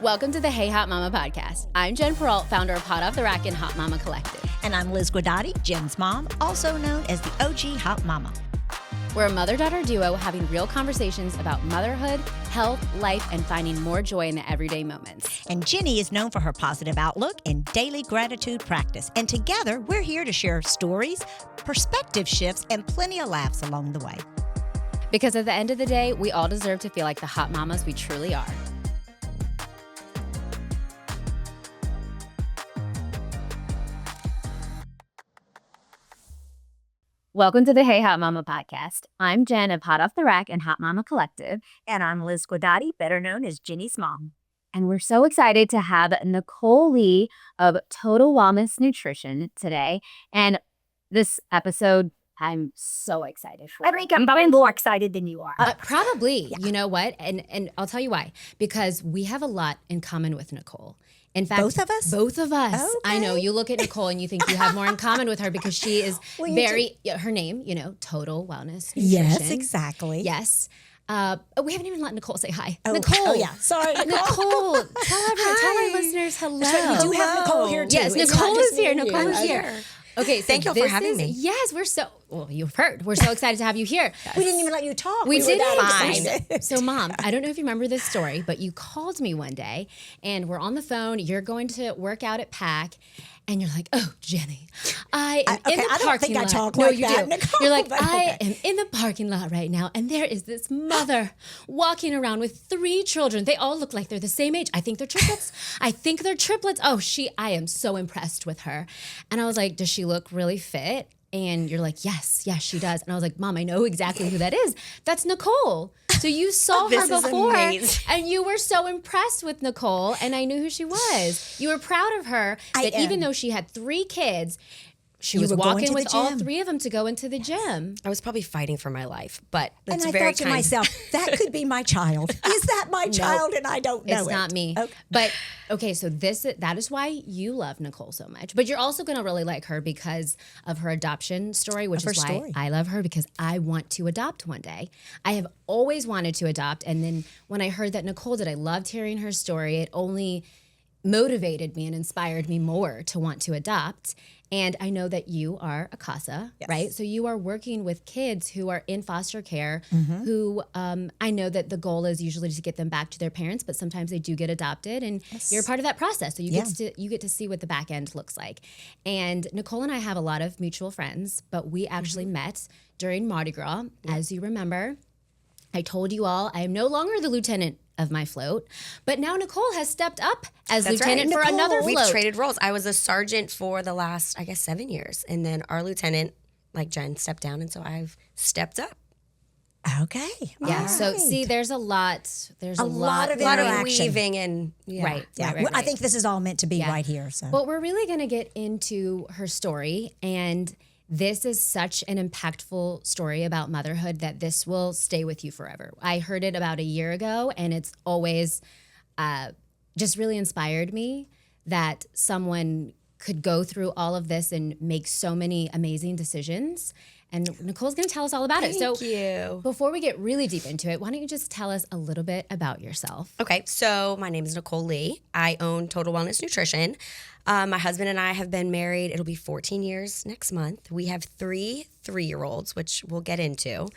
Welcome to the Hey Hot Mama podcast. I'm Jen Peralt, founder of Hot Off the Rack and Hot Mama Collective. And I'm Liz Guidotti, Jen's mom, also known as the OG Hot Mama. We're a mother-daughter duo having real conversations about motherhood, health, life, and finding more joy in the everyday moments. And Jenny is known for her positive outlook and daily gratitude practice. And together, we're here to share stories, perspective shifts, and plenty of laughs along the way. Because at the end of the day, we all deserve to feel like the hot mamas we truly are. Welcome to the Hey Hot Mama podcast. I'm Jen of Hot Off the Rack and Hot Mama Collective. And I'm Liz Guidotti, better known as Jenny's mom. And we're so excited to have Nichole Lee of Total Wellness Nutrition today. And this episode, I'm so excited for. I think I'm probably more excited than you are. Probably. Yeah. You know what? And I'll tell you why. Because we have a lot in common with Nichole. In fact, Both of us? Both of us. Okay. I know. You look at Nichole and you think you have more in common with her because she is her name, Total Wellness Nutrition. Yes, exactly. Yes. We haven't even let Nichole say hi. Oh, Nichole. Oh, yeah. Sorry, Nichole. Tell our listeners hello. We do have Nichole here, too. Yes, It's Nichole not just is here. me and you. Nichole is here. Okay, so Thank you for having me. Yes, you've heard. We're so excited to have you here. We didn't even let you talk. We were didn't. that excited. So, Mom, I don't know if you remember this story, but you called me one day and we're on the phone. You're going to work out at PAC. And you're like, oh, Jenny, I am in the parking lot. I don't think I talk no, like you that, do. Nichole, You're like, but I am in the parking lot right now, and there is this mother walking around with 3 children. They all look like they're the same age. I think they're triplets. Oh, I am so impressed with her. And I was like, does she look really fit? And you're like, yes, she does. And I was like, Mom, I know exactly who that is. That's Nichole. So you saw her before and you were so impressed with Nichole, and I knew who she was. You were proud of her that even though she had 3 kids, she was walking with all 3 of them to go into the gym. I was probably fighting for my life, but And it's I very thought to kind. myself, that could be my child. Is that my child? And I don't know It's not me. Okay. But okay, so that is why you love Nichole so much. But you're also going to really like her because of her adoption story, which is why I love her, because I want to adopt one day. I have always wanted to adopt. And then when I heard that Nichole did, I loved hearing her story. It only motivated me and inspired me more to want to adopt. And I know that you are a CASA, right? So you are working with kids who are in foster care, who I know that the goal is usually to get them back to their parents, but sometimes they do get adopted, and you're a part of that process. So you get to see what the back end looks like. And Nichole and I have a lot of mutual friends, but we actually met during Mardi Gras, as you remember. I told you all I am no longer the lieutenant of my float, but now Nichole has stepped up as lieutenant for another float. We've traded roles. I was a sergeant for the last, 7 years, and then our lieutenant, like Jen, stepped down, and so I've stepped up. Okay. Yeah. All So right. see, there's a lot of A lot of interaction. weaving and Right. I think this is all meant to be right here. So. Well, we're really going to get into her story, and this is such an impactful story about motherhood that this will stay with you forever. I heard it about a year ago, and it's always just really inspired me that someone could go through all of this and make so many amazing decisions. And Nichole's going to tell us all about it. So Thank you. Before we get really deep into it, why don't you just tell us a little bit about yourself? Okay, so my name is Nichole Lee. I own Total Wellness Nutrition. My husband and I have been married. It'll be 14 years next month. We have 3 3-year-olds, which we'll get into.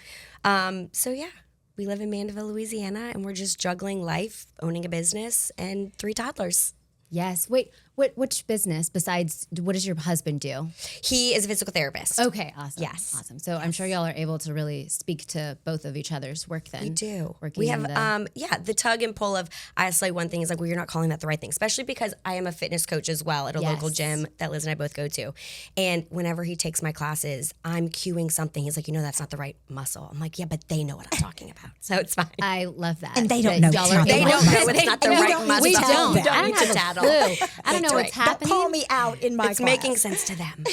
We live in Mandeville, Louisiana, and we're just juggling life, owning a business, and 3 toddlers. Yes. Wait, which business besides, what does your husband do? He is a physical therapist. Okay, awesome. Yes. Awesome. So I'm sure y'all are able to really speak to both of each other's work then. We do. Working We have, in the tug and pull of, I isolate one thing is like, well, you're not calling that the right thing, especially because I am a fitness coach as well at a local gym that Liz and I both go to. And whenever he takes my classes, I'm cueing something. He's like, that's not the right muscle. I'm like, yeah, but they know what I'm talking about. So it's fine. I love that. And they don't know Y'all are it's not They able- don't know it's not the right muscle. We don't. You don't I need don't to have a tattle. clue. I don't know what's Don't happening. call me out in my It's class. making sense to them.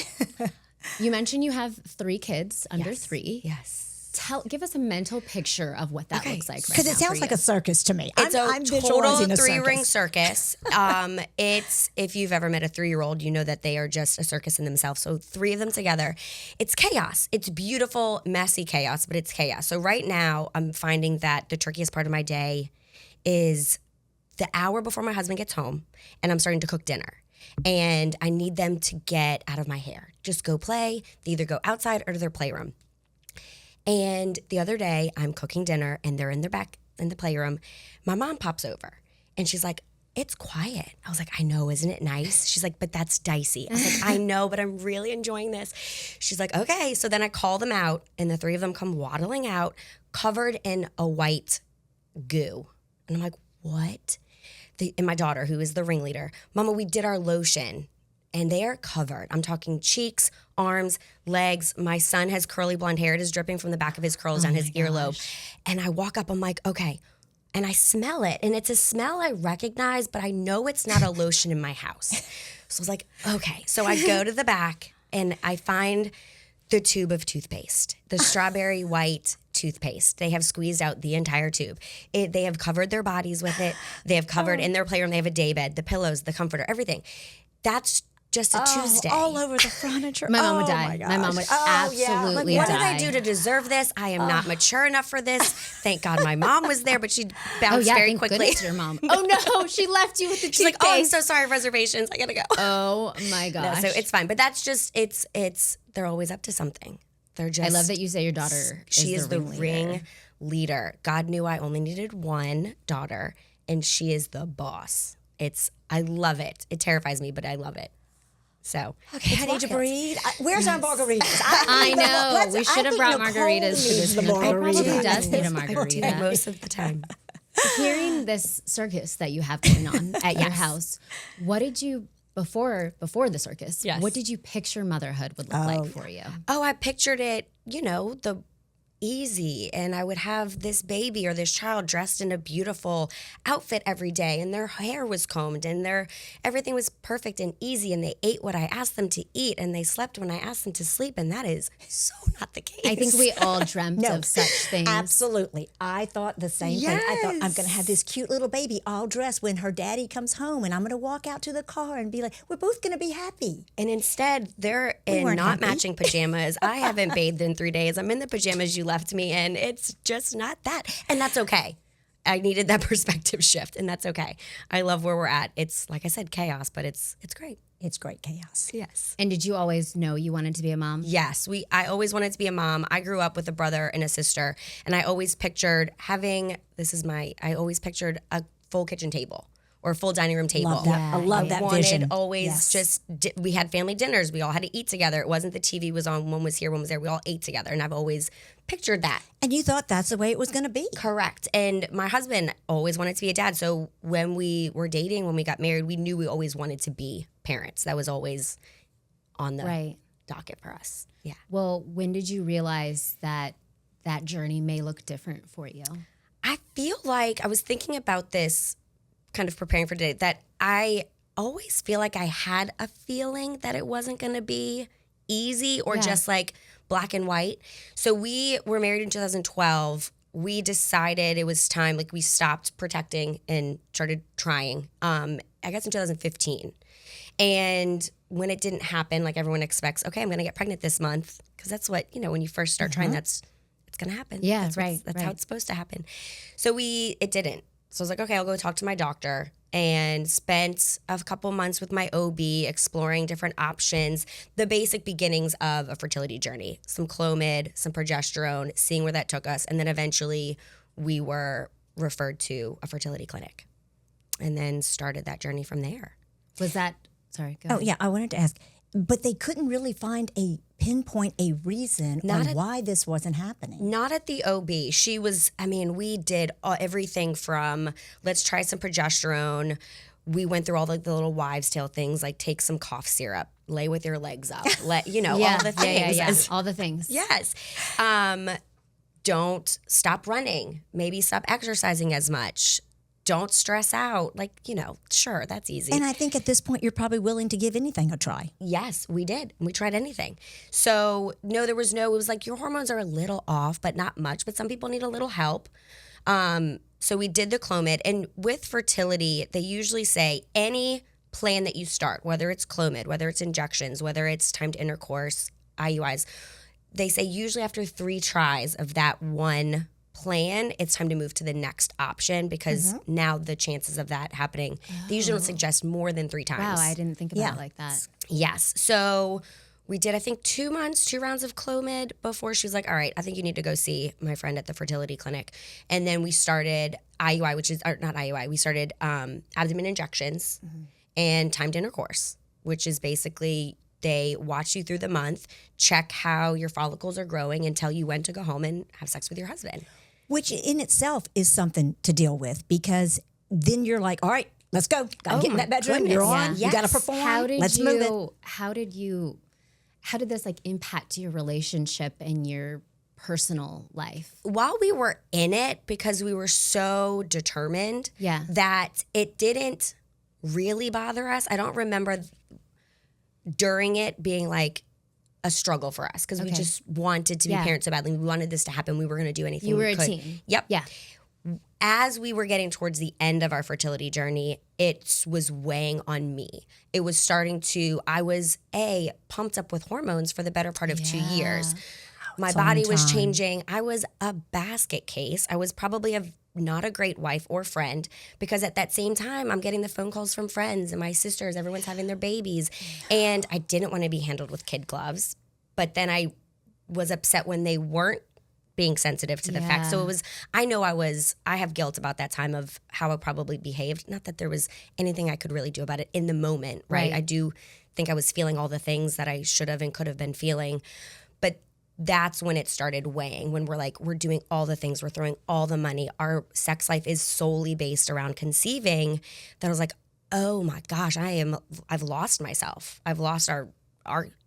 You mentioned you have 3 kids under 3. Yes. Give us a mental picture of what that looks like right Because now it sounds for like you. a circus to me. It's I'm a visualizing total a 3-ring circus. circus. It's, if you've ever met a 3-year-old, you know that they are just a circus in themselves. So 3 of them together, it's chaos. It's beautiful, messy chaos, but it's chaos. So right now I'm finding that the trickiest part of my day is the hour before my husband gets home and I'm starting to cook dinner. And I need them to get out of my hair. Just go play. They either go outside or to their playroom. And the other day, I'm cooking dinner and they're in their back in the playroom. My mom pops over and she's like, it's quiet. I was like, I know, isn't it nice? She's like, but that's dicey. I was like, I know, but I'm really enjoying this. She's like, okay. So then I call them out and the three of them come waddling out covered in a white goo. And I'm like, what? And my daughter, who is the ringleader, Mama, we did our lotion and they are covered. I'm talking cheeks, arms, legs. My son has curly blonde hair. It is dripping from the back of his curls down his earlobe. And I walk up, I'm like, okay. And I smell it. And it's a smell I recognize, but I know it's not a lotion in my house. So I was like, okay. So I go to the back and I find the tube of toothpaste, the strawberry white toothpaste. They have squeezed out the entire tube. They have covered their bodies with it. They have covered in their playroom. They have a daybed, the pillows, the comforter, everything. That's just a Tuesday. All over the furniture. My mom would die. My mom would absolutely What die. did I do to deserve this? I am not mature enough for this. Thank God my mom was there, but she bounced very thank quickly. goodness your mom. Oh no, she left you with the She's like, toothpaste. oh, I'm so sorry, reservations. I gotta go. Oh my No, gosh. so it's fine. But that's just it's they're always up to something. They're just I love that you say your daughter she is the ringleader. ringleader. God knew I only needed one daughter, and she is the boss. I love it. It terrifies me, but I love it. So Okay, I need to breathe. Where's our margaritas? I know. We should have brought margaritas to this. The Nicole probably margarita. does need a I do margarita. most of the time. Hearing this circus that you have going on at your house, what did you before the circus? Yes. What did you picture motherhood would look like for you? Oh, I pictured it, the easy, and I would have this baby or this child dressed in a beautiful outfit every day, and their hair was combed and everything was perfect and easy, and they ate what I asked them to eat and they slept when I asked them to sleep, and that is so not the case. I think we all dreamt of such things. Absolutely. I thought the same thing. I thought, I'm going to have this cute little baby all dressed when her daddy comes home, and I'm going to walk out to the car and be like, we're both going to be happy. And instead, they're in weren't not happy. matching pajamas. I haven't bathed in 3 days. I'm in the pajamas you left me in. It's just not that. And that's okay. I needed that perspective shift, and that's okay. I love where we're at. It's, like I said, chaos, but it's great. It's great chaos. Yes. And did you always know you wanted to be a mom? Yes. I always wanted to be a mom. I grew up with a brother and a sister, and I always pictured I always pictured a full kitchen table. Or a full dining room table. Love that. I love that wanted vision. Always we had family dinners. We all had to eat together. It wasn't the TV was on, one was here, one was there. We all ate together, and I've always pictured that. And you thought that's the way it was going to be. Correct. And my husband always wanted to be a dad. So when we were dating, when we got married, we knew we always wanted to be parents. That was always on the docket for us. Yeah. Well, when did you realize that journey may look different for you? I feel like I was thinking about this kind of preparing for today, that I always feel like I had a feeling that it wasn't going to be easy or just like black and white. So we were married in 2012. We decided it was time, like we stopped protecting and started trying, I guess in 2015. And when it didn't happen, like everyone expects, okay, I'm going to get pregnant this month. Because that's what, when you first start trying, it's going to happen. Yeah, That's how it's supposed to happen. So it didn't. So I was like, okay, I'll go talk to my doctor, and spent a couple months with my OB exploring different options, the basic beginnings of a fertility journey, some Clomid, some progesterone, seeing where that took us. And then eventually we were referred to a fertility clinic and then started that journey from there. Was that, sorry, go ahead. Oh, yeah, I wanted to ask, but they couldn't really pinpoint a reason on why this wasn't happening. Not at the OB. She was, we did everything from let's try some progesterone. We went through all the little wives' tale things, like take some cough syrup, lay with your legs up, all the things. Yeah. All the things. Yes. Don't stop running. Maybe stop exercising as much. Don't stress out. Sure, that's easy. And I think at this point, you're probably willing to give anything a try. Yes, we did. We tried anything. So, no, it was like your hormones are a little off, but not much. But some people need a little help. So we did the Clomid. And with fertility, they usually say any plan that you start, whether it's Clomid, whether it's injections, whether it's timed intercourse, IUIs, they say usually after 3 tries of that one plan, it's time to move to the next option because now the chances of that happening, they usually don't suggest more than 3 times. Wow, I didn't think about it like that. Yes. So we did, I think, 2 months, 2 rounds of Clomid before she was like, all right, I think you need to go see my friend at the fertility clinic. And then we started IUI, which is, or not IUI, we started abdomen injections and timed intercourse, which is basically they watch you through the month, check how your follicles are growing, and tell you when to go home and have sex with your husband. Which in itself is something to deal with because then you're like, all right, let's go. Got to get in that bedroom. goodness. You're on. Yeah. You got to Yes. perform. Let's move it. How did this like impact your relationship and your personal life? While we were in it, because we were so determined that it didn't really bother us. I don't remember during it being like a struggle for us because we just wanted to be parents so badly. We wanted this to happen. We were going to do anything You were we a could. teen. Yep. Yeah. As we were getting towards the end of our fertility journey, it was weighing on me. It was starting to, I was pumped up with hormones for the better part of 2 years. My body was changing. I was a basket case. I was probably not a great wife or friend because at that same time, I'm getting the phone calls from friends and my sisters. Everyone's having their babies. And I didn't want to be handled with kid gloves. But then I was upset when they weren't being sensitive to the fact. So it was, I have guilt about that time of how I probably behaved. Not that there was anything I could really do about it in the moment, right? I do think I was feeling all the things that I should have and could have been feeling. But that's when it started weighing, when we're like, we're doing all the things, we're throwing all the money. Our sex life is solely based around conceiving. That I was like, oh my gosh, I've lost myself. I've lost our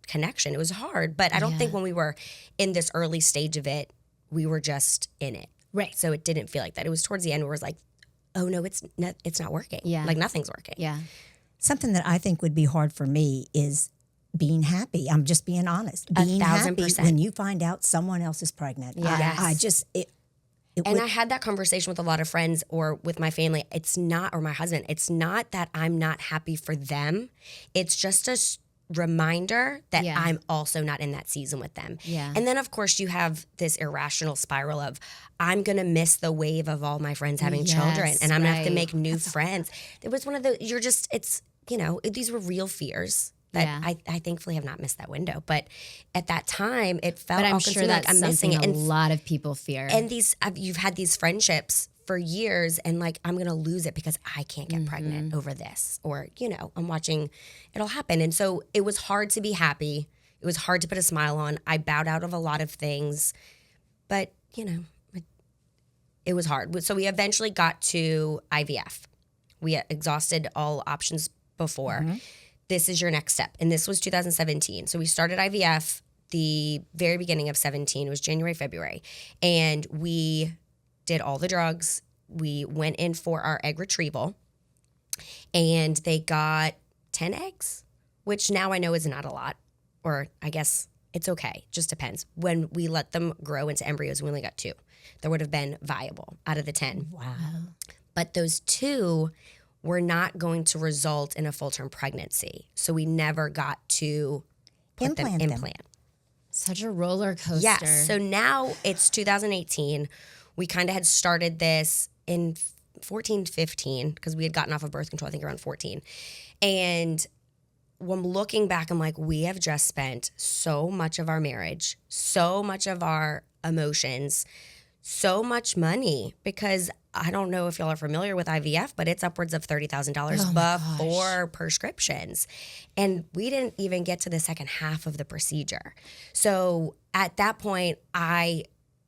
connection. It was hard. But I don't think when we were in this early stage of it, we were just in it. Right. So it didn't feel like that. It was towards the end where it was like, oh no, it's not working. Yeah. Like nothing's working. Yeah. Something that I think would be hard for me is being happy. I'm just being honest. Being happy 1,000%. when you find out someone else is pregnant. Yes. I just And I had that conversation with a lot of friends or with my family. It's not, or my husband, it's not that I'm not happy for them. It's just a reminder that I'm also not in that season with them. Yeah. And then of course you have this irrational spiral of I'm going to miss the wave of all my friends having children and I'm going to have to make new friends. It was one of the, these were real fears that I thankfully have not missed that window. But at that time it felt But I'm all sure consuming, that's like I'm missing something it. a lot of people fear. And you've had these friendships for years and like, I'm going to lose it because I can't get pregnant over this, or, I'm watching it'll happen. And so it was hard to be happy. It was hard to put a smile on. I bowed out of a lot of things, but it was hard. So we eventually got to IVF. We exhausted all options before. This is your next step. And this was 2017. So we started IVF the very beginning of 17. It was January, February. And we did all the drugs. We went in for our egg retrieval and they got 10 eggs, which now I know is not a lot, or I guess it's okay. Just depends. When we let them grow into embryos, we only got 2. That would have been viable out of the 10. Wow. But those 2 were not going to result in a full-term pregnancy. So we never got to put them implant. Such a roller coaster. Yes. So now it's 2018. We kind of had started this in 14, 15, because we had gotten off of birth control, I think around 14. And when looking back, I'm like, we have just spent so much of our marriage, so much of our emotions, so much money, because I don't know if y'all are familiar with IVF, but it's upwards of $30,000 before prescriptions. And we didn't even get to the second half of the procedure. So at that point, I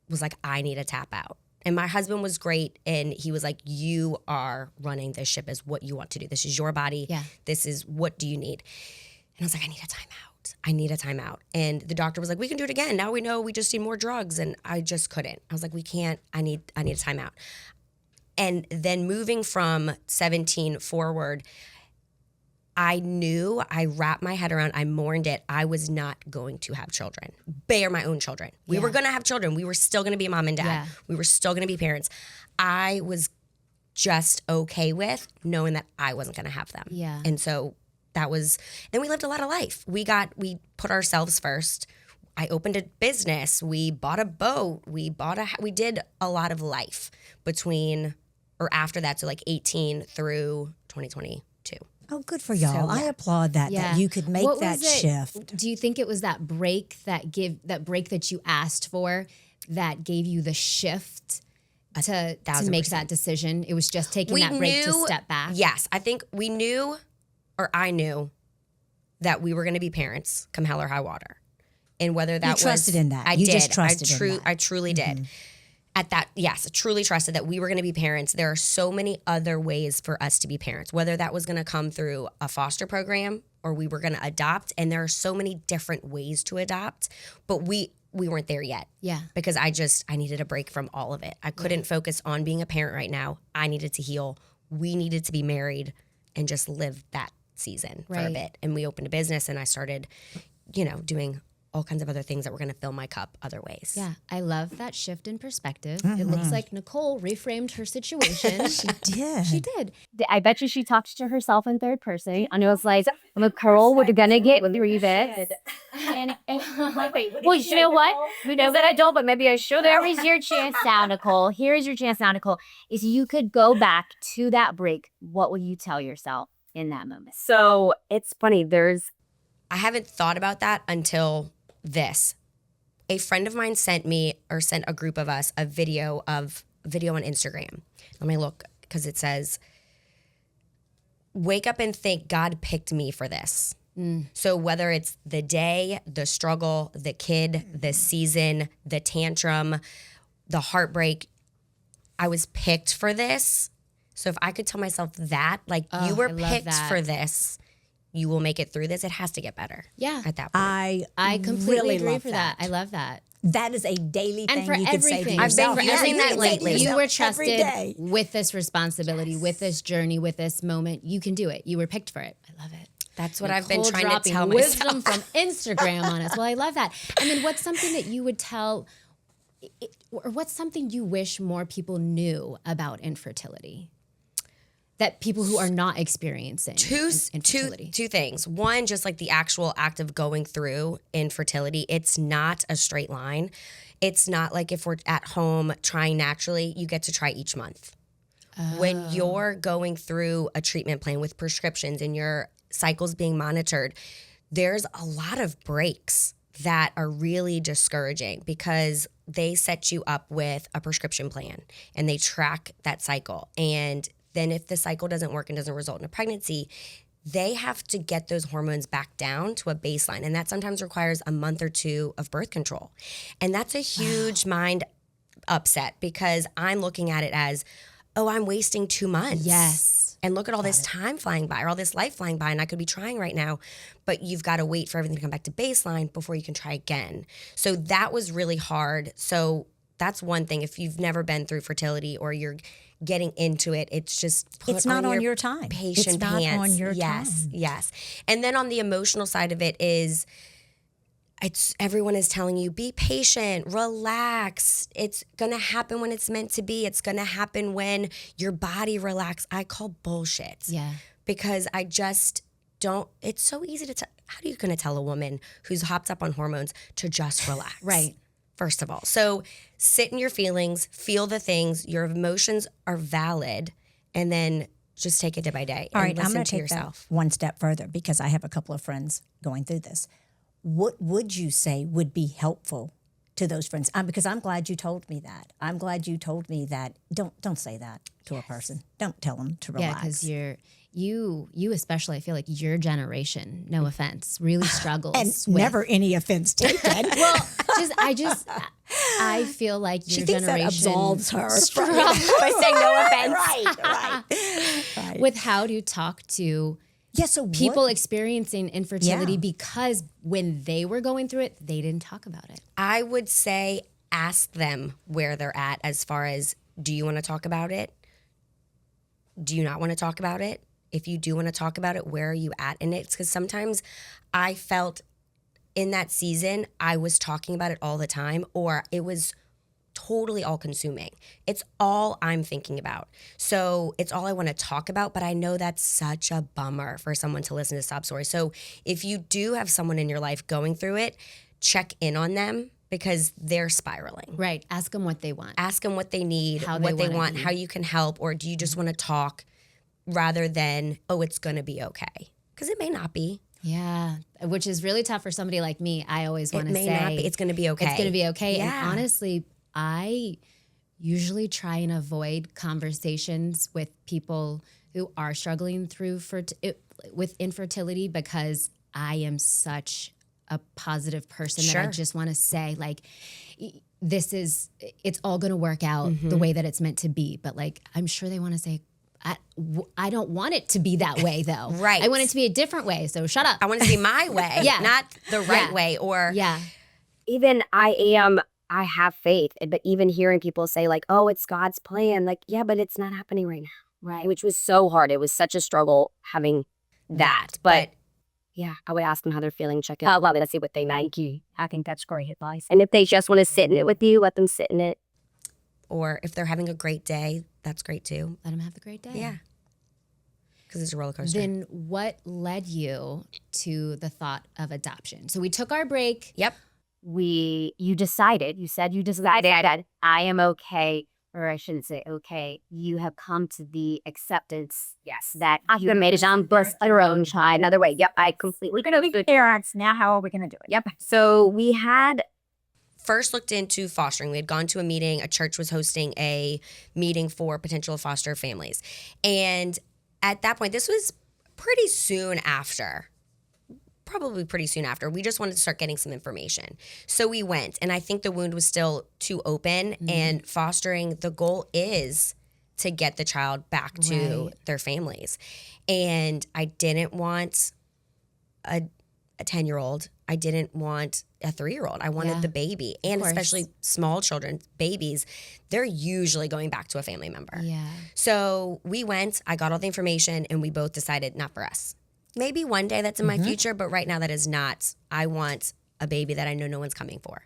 was like, I need to tap out. And my husband was great. And he was like, you are running this ship as what you want to do. This is your body. Yeah. This is, what do you need? And I was like, I need a timeout. I need a timeout. And the doctor was like, we can do it again. Now we know we just need more drugs. And I just couldn't. I was like, we can't, I need a timeout. And then moving from 17 forward, I knew, I wrapped my head around, I mourned it. I was not going to have children, bear my own children. We were going to have children. We were still going to be mom and dad. Yeah. We were still going to be parents. I was just okay with knowing that I wasn't going to have them. Yeah. And so that was, then we lived a lot of life. We put ourselves first. I opened a business. We bought a boat. We did a lot of life between or after that. So like 18 through 2022. Oh, good for y'all. So, yeah. I applaud that you could make What that was it? shift. Do you think it was that break that you asked for that gave you the shift to make that decision? It was just taking that break to step back? Yes. I think I knew that we were going to be parents come hell or high water. And whether that trusted in that. I You did. just trusted in that. I truly did. At that, yes, I truly trusted that we were going to be parents. There are so many other ways for us to be parents, whether that was going to come through a foster program or we were going to adopt. And there are so many different ways to adopt, but we weren't there yet. Yeah. Because I needed a break from all of it. I couldn't focus on being a parent right now. I needed to heal. We needed to be married and just live that season for a bit. And we opened a business and I started, doing all kinds of other things that were going to fill my cup other ways. Yeah, I love that shift in perspective. It looks like Nichole reframed her situation. She did. She did. I bet you she talks to herself in third person. And it was like, Nicole, we're gonna get through this. And well, you know what? You know that I don't, but maybe I should. There is your chance now, Nicole. Here is your chance now, Nicole. If you could go back to that break, what would you tell yourself in that moment? So it's funny. I haven't thought about that until this. A friend of mine sent a group of us a video on Instagram. Let me look because it says, wake up and think God picked me for this. So whether it's the day, the struggle, the kid, the season, the tantrum, the heartbreak, I was picked for this. So if I could tell myself that, you were picked for this, you will make it through this. It has to get better. Yeah. At that point. I completely really agree love for that. I love that. That is a daily thing And for you can say to everything. yourself. I've been using that lately. You were Every trusted day. with this responsibility, with this journey, with this moment. You can do it. You were picked for it. I love it. That's what I've been Nichole trying to dropping tell wisdom myself. from Instagram on us. Well, I love that. And then what's something that you would tell, or what's something you wish more people knew about infertility? That people who are not experiencing infertility. Two things. One, just like the actual act of going through infertility, it's not a straight line. It's not like if we're at home trying naturally, you get to try each month. When you're going through a treatment plan with prescriptions and your cycles being monitored, there's a lot of breaks that are really discouraging because they set you up with a prescription plan and they track that cycle. And then if the cycle doesn't work and doesn't result in a pregnancy, they have to get those hormones back down to a baseline. And that sometimes requires a month or two of birth control. And that's a huge mind upset because I'm looking at it as, oh, I'm wasting 2 months. Yes. And look at all this time flying by or all this life flying by and I could be trying right now, but you've got to wait for everything to come back to baseline before you can try again. So that was really hard. So that's one thing. If you've never been through fertility or you're getting into it, it's just It's not on your time. Patient It's not pants. on your Yes, time. yes. And then on the emotional side of it is, everyone is telling you, be patient, relax. It's going to happen when it's meant to be. It's going to happen when your body relax. I call bullshit. Yeah. Because I just don't, it's so easy to tell. How are you going to tell a woman who's hopped up on hormones to just relax? Right. First of all. So sit in your feelings, feel the things, your emotions are valid, and then just take it day by day. All and right, I'm listen going to to take yourself. that one step further because I have a couple of friends going through this. What would you say would be helpful to those friends? Because I'm glad you told me that. I'm glad you told me that. Don't say that to a person. Don't tell them to relax. Yeah, because you especially, I feel like your generation, no offense, really struggles and with, never any offense taken. well, I feel like your she thinks generation that absolves her By saying no offense. right. with how to talk to So people experiencing infertility because when they were going through it, they didn't talk about it. I would say ask them where they're at as far as, do you want to talk about it? Do you not want to talk about it? If you do want to talk about it, where are you at in it? Because sometimes I felt in that season, I was talking about it all the time, or it was totally all consuming. It's all I'm thinking about. So it's all I want to talk about, but I know that's such a bummer for someone to listen to sob stories. So if you do have someone in your life going through it, check in on them because they're spiraling. Right. Ask them what they want. Ask them what they need, How what they they wanna want, be. how you can help, or do you just want to talk rather than, oh, it's going to be okay? Because it may not be. Yeah. Which is really tough for somebody like me. I always want It to may say not be. It's going to be okay. it's going to be okay. Yeah. And honestly, I usually try and avoid conversations with people who are struggling through with infertility because I am such a positive person that I Sure. just want to say, like, it's all going to work out the way that it's meant to be. But like, I'm sure they want to say, I don't want it to be that way though. Right. I want it to be a different way. So shut up. I want it to be my way, Yeah. not the right Yeah. way. Or Yeah. Even I have faith, but even hearing people say like, oh, it's God's plan, like, yeah, but it's not happening right now. Right. Which was so hard. It was such a struggle having that. But yeah, I would ask them how they're feeling, check it out. Let's see what they like. I think that's great advice. And if they just want to sit in it with you, let them sit in it. or if they're having a great day, that's great too. Let them have a great day. Yeah. Because it's a roller coaster. Then what led you to the thought of adoption? So we took our break. Yep. You decided, I am okay, or I shouldn't say okay, you have come to the acceptance, yes, that you have made a birth your own child. Another way, yep, I completely We're going to be good parents. Now, how are we going to do it? Yep. So we had First looked into fostering. We had gone to a meeting. A church was hosting a meeting for potential foster families. And at that point, this was pretty soon after. Probably pretty soon after. We just wanted to start getting some information. So we went, and I think the wound was still too open. And fostering, the goal is to get the child back to their families. And I didn't want a 10-year-old. I didn't want a 3-year-old. I wanted the baby. And course. especially small children, babies, they're usually going back to a family member. Yeah. So we went, I got all the information, and we both decided not for us. Maybe one day that's in my future, but right now that is not. I want a baby that I know no one's coming for.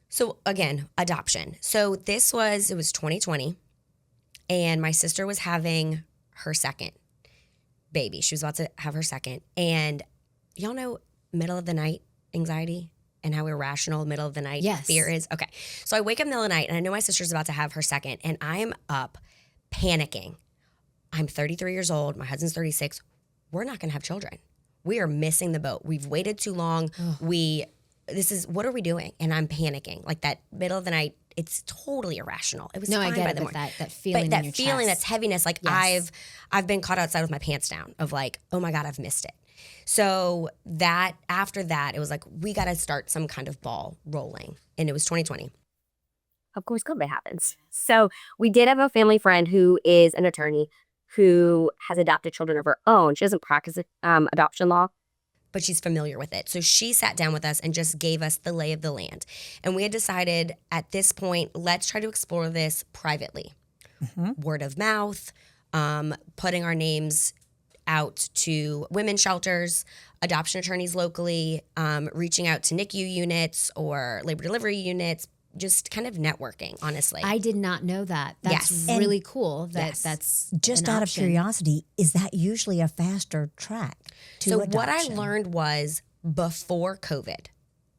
So again, adoption. So it was 2020, and my sister was having her second baby. She was about to have her second. And y'all know middle of the night anxiety and how irrational middle of the night fear is? Okay. So I wake up in the middle of the night, and I know my sister's about to have her second, and I am up panicking. I'm 33 years old. My husband's 36. We're not going to have children. We are missing the boat. We've waited too long. What are we doing? And I'm panicking. Like that middle of the night, it's totally irrational. It was No, fine I get by it, the but morning. that feeling But that in your feeling, chest. that's heaviness. Like Yes. I've been caught outside with my pants down of like, oh my God, I've missed it. So after that, it was like, we got to start some kind of ball rolling. And it was 2020. of course, COVID happens. So we did have a family friend who is an attorney who has adopted children of her own. She doesn't practice adoption law. But she's familiar with it. So she sat down with us and just gave us the lay of the land. And we had decided at this point, let's try to explore this privately. Word of mouth, putting our names out to women's shelters, adoption attorneys locally, reaching out to NICU units or labor delivery units, just kind of networking, honestly. I did not know that. That's Yes. really cool. Yes. That's Just an out option. of curiosity, is that usually a faster track to So adoption? what I learned was before COVID,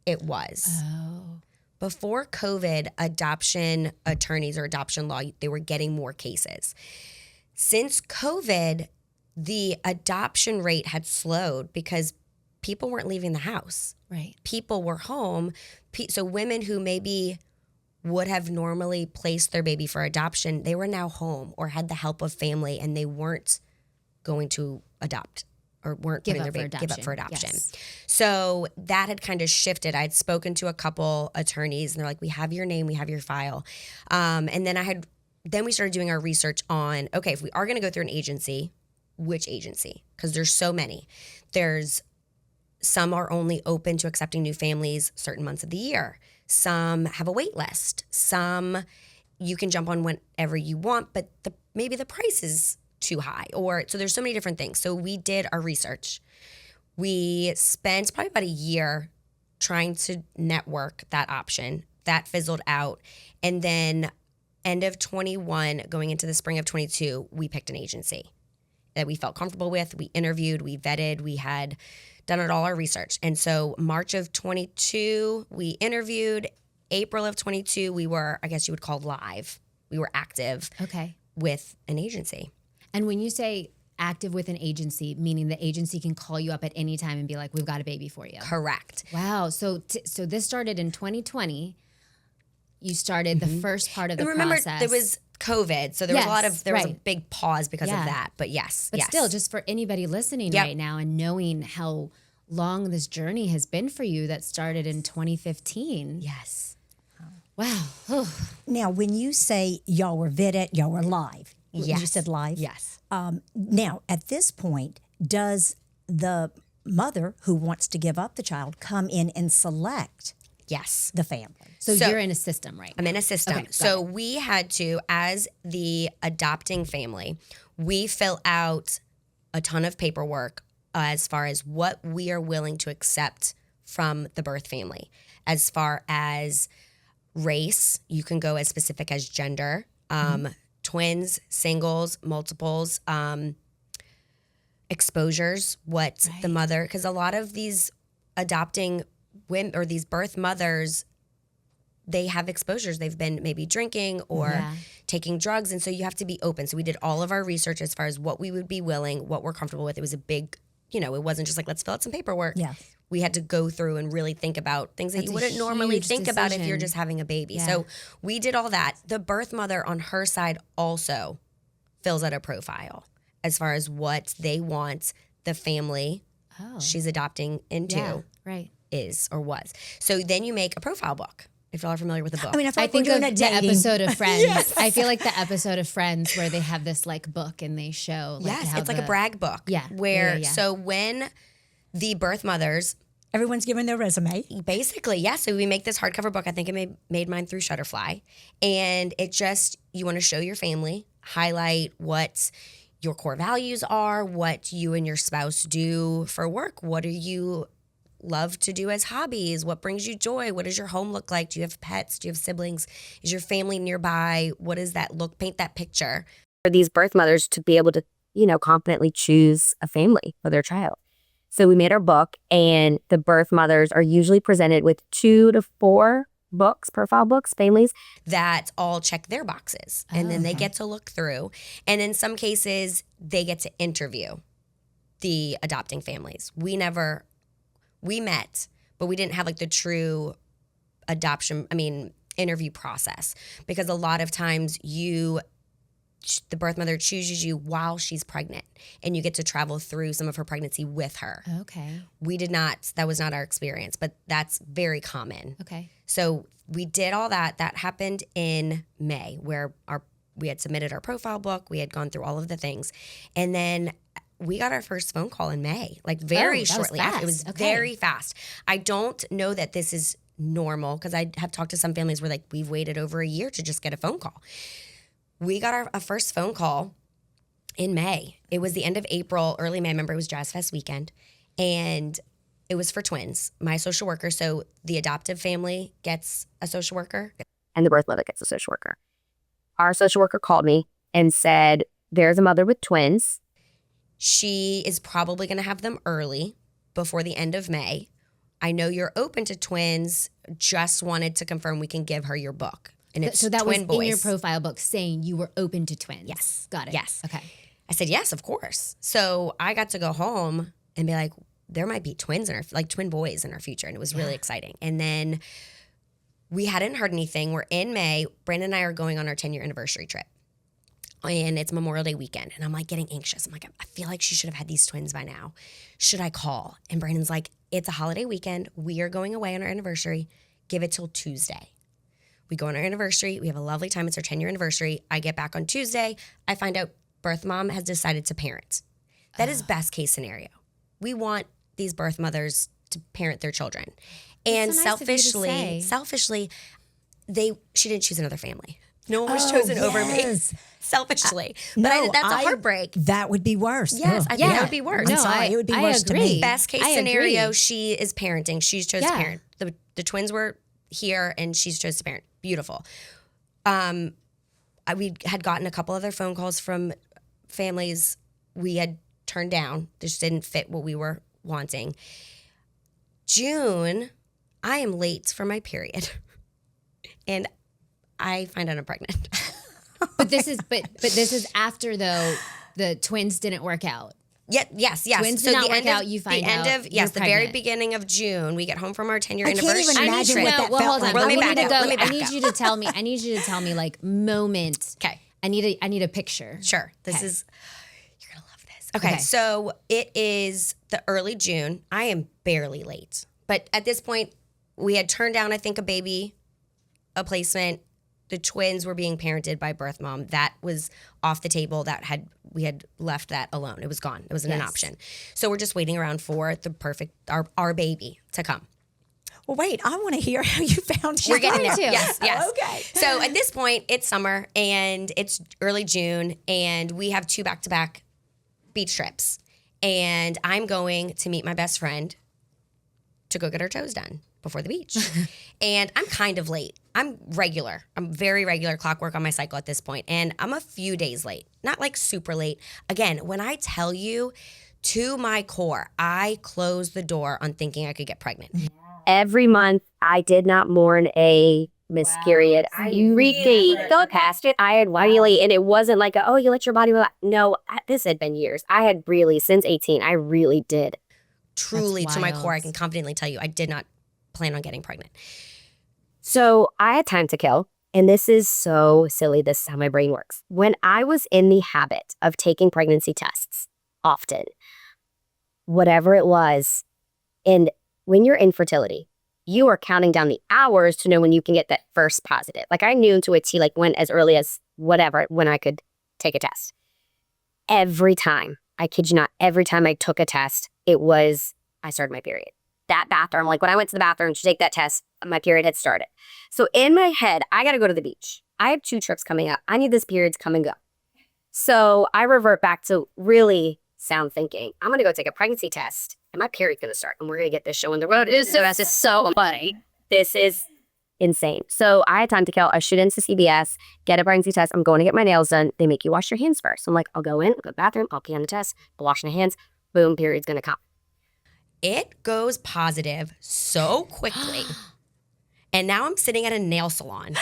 it was. Oh. Before COVID, adoption attorneys or adoption law, they were getting more cases. Since COVID, the adoption rate had slowed because people weren't leaving the house. Right. People were home. So women who maybe would have normally placed their baby for adoption, they were now home or had the help of family, and they weren't going to adopt or weren't Give putting up their for baby give up for adoption. adoption. Yes. So that had kind of shifted. I'd spoken to a couple attorneys, and they're like, "We have your name, we have your file," and then we started doing our research on, okay, if we are going to go through an agency, which agency? Because there's so many. Some are only open to accepting new families certain months of the year. Some have a wait list. Some you can jump on whenever you want, but maybe the price is too high. So there's so many different things. So we did our research. We spent probably about a year trying to network that option. That fizzled out. And then end of 21, going into the spring of 22, we picked an agency that we felt comfortable with. We interviewed, we vetted, we had done all our research. And so March of 22, we interviewed. April of 22, we were, I guess you would call live. We were active with an agency. And when you say active with an agency, meaning the agency can call you up at any time and be like, we've got a baby for you. Correct. Wow. So this started in 2020. You started the first part of the Remember, process. there was COVID, so there was a big pause because of that. But yes. But still, just for anybody listening right now and knowing how long this journey has been for you that started in 2015. Yes. Wow. Now, when you say y'all were vetted, y'all were live. Yes. You said live? Yes. Now, at this point, does the mother who wants to give up the child come in and select Yes. the family? So you're in a system right now. I'm in a system. Okay, so we had to, as the adopting family, we fill out a ton of paperwork as far as what we are willing to accept from the birth family. As far as race, you can go as specific as gender, twins, singles, multiples, exposures, what the mother, because a lot of these adopting women or these birth mothers, they have exposures. They've been maybe drinking or taking drugs. And so you have to be open. So we did all of our research as far as what we would be willing, what we're comfortable with. It was a big, it wasn't just like, let's fill out some paperwork. Yeah. We had to go through and really think about things that you wouldn't normally think about if you're just having a baby. Yeah. So we did all that. The birth mother on her side also fills out a profile as far as what they want the family she's adopting into is or was. So then you make a profile book. If y'all are familiar with the book. I mean, I think we're of doing a the dating. episode of Friends. I feel like the episode of Friends where they have this like book and they show like how it's like a brag book. Yeah. Where so when the birth mothers, everyone's giving their resume. Basically, so we make this hardcover book. I think it made mine through Shutterfly. And it just, you want to show your family, highlight what your core values are, what you and your spouse do for work, what do you love to do as hobbies, what brings you joy, what does your home look like, do you have pets, do you have siblings, is your family nearby, what does that look, paint that picture. For these birth mothers to be able to, confidently choose a family for their child. So we made our book, and the birth mothers are usually presented with 2 to 4 books, profile books, families that all check their boxes. And then they get to look through. And in some cases, they get to interview the adopting families. We met, but we didn't have like the true interview process, because a lot of times the birth mother chooses you while she's pregnant, and you get to travel through some of her pregnancy with her. Okay. We did not, that was not our experience, but that's very common. Okay. So we did all that. That happened in May, where we had submitted our profile book. We had gone through all of the things. And then we got our first phone call in May, like very shortly after. It was very fast. I don't know that this is normal, because I have talked to some families where like we've waited over a year to just get a phone call. We got our first phone call in May. It was the end of April, early May. I remember it was Jazz Fest weekend, and it was for twins. My social worker, so the adoptive family gets a social worker. and the birth mother gets a social worker. Our social worker called me and said, there's a mother with twins. She is probably going to have them early, before the end of May. I know you're open to twins. Just wanted to confirm we can give her your book. And it's So that twin was boys. in your profile book saying you were open to twins. Yes. Got it. Yes. Okay. I said, yes, of course. So I got to go home and be like, there might be twins twin boys in our future. And it was really exciting. And then we hadn't heard anything. We're in May. Brandon and I are going on our 10-year anniversary trip. And it's Memorial Day weekend. And I'm like getting anxious. I'm like, I feel like she should have had these twins by now. Should I call? And Brandon's like, it's a holiday weekend. We are going away on our anniversary. Give it till Tuesday. We go on our anniversary. We have a lovely time. It's our 10-year anniversary. I get back on Tuesday. I find out birth mom has decided to parent. That is best case scenario. We want these birth mothers to parent their children. And so nice of you to say. selfishly, she didn't choose another family. No one was chosen over me. Selfishly. But that's a heartbreak. That would be worse. Yes, Ugh. I think that would be worse. I'm sorry, it would be worse to agree. me. Best case I scenario, agree. she is parenting. She's chose to parent. The twins were here and she's chose to parent. Beautiful. We had gotten a couple other phone calls from families we had turned down. This didn't fit what we were wanting. June, I am late for my period. And I find out I'm pregnant. But this is after though the twins didn't work out. Yes. Twins did not work out. You find out. The very beginning of June, we get home from our 10-year anniversary. I can't even imagine what that felt hold like. on. Let me I back need up. you to tell me. I need you to tell me like moment. Okay. I need a picture. Sure. You're going to love this. Okay. Okay. So it is the early June. I am barely late. But at this point, we had turned down, I think, a placement. The twins were being parented by birth mom. That was off the table. We had left that alone. It was gone. It wasn't an option. So we're just waiting around for the perfect our baby to come. Well, wait, I want to hear how you found We're getting there. too. Yes. Okay. So at this point, it's summer and it's early June, and we have 2 back-to-back beach trips. And I'm going to meet my best friend to go get her toes done before the beach. And I'm kind of late. I'm regular. I'm very regular clockwork on my cycle at this point. And I'm a few days late, not like super late. Again, when I tell you to my core, I closed the door on thinking I could get pregnant. Every month, I did not mourn a miscarriage. You got past it. I had really, and it wasn't like, you let your body relax. No, this had been years. I had really, since 18, I really did. Truly, That's to my wild. core, I can confidently tell you I did not plan on getting pregnant. So I had time to kill. And this is so silly. This is how my brain works. When I was in the habit of taking pregnancy tests often, whatever it was, and when you're infertility, you are counting down the hours to know when you can get that first positive. Like I knew to a T, like when as early as whatever, when I could take a test. Every time, I kid you not, every time I took a test, I started my period. That bathroom, like when I went to the bathroom to take that test, my period had started. So in my head, I got to go to the beach. I have 2 trips coming up. I need this period to come and go. So I revert back to really sound thinking. I'm going to go take a pregnancy test and my period's going to start and we're going to get this show on the road. This is so funny. This is insane. So I had time to kill. I shoot into CBS, get a pregnancy test. I'm going to get my nails done. They make you wash your hands first. So I'm like, I'll go in, go to the bathroom, I'll pee on the test, I'll wash my hands. Boom, period's going to come. It goes positive so quickly. And now I'm sitting at a nail salon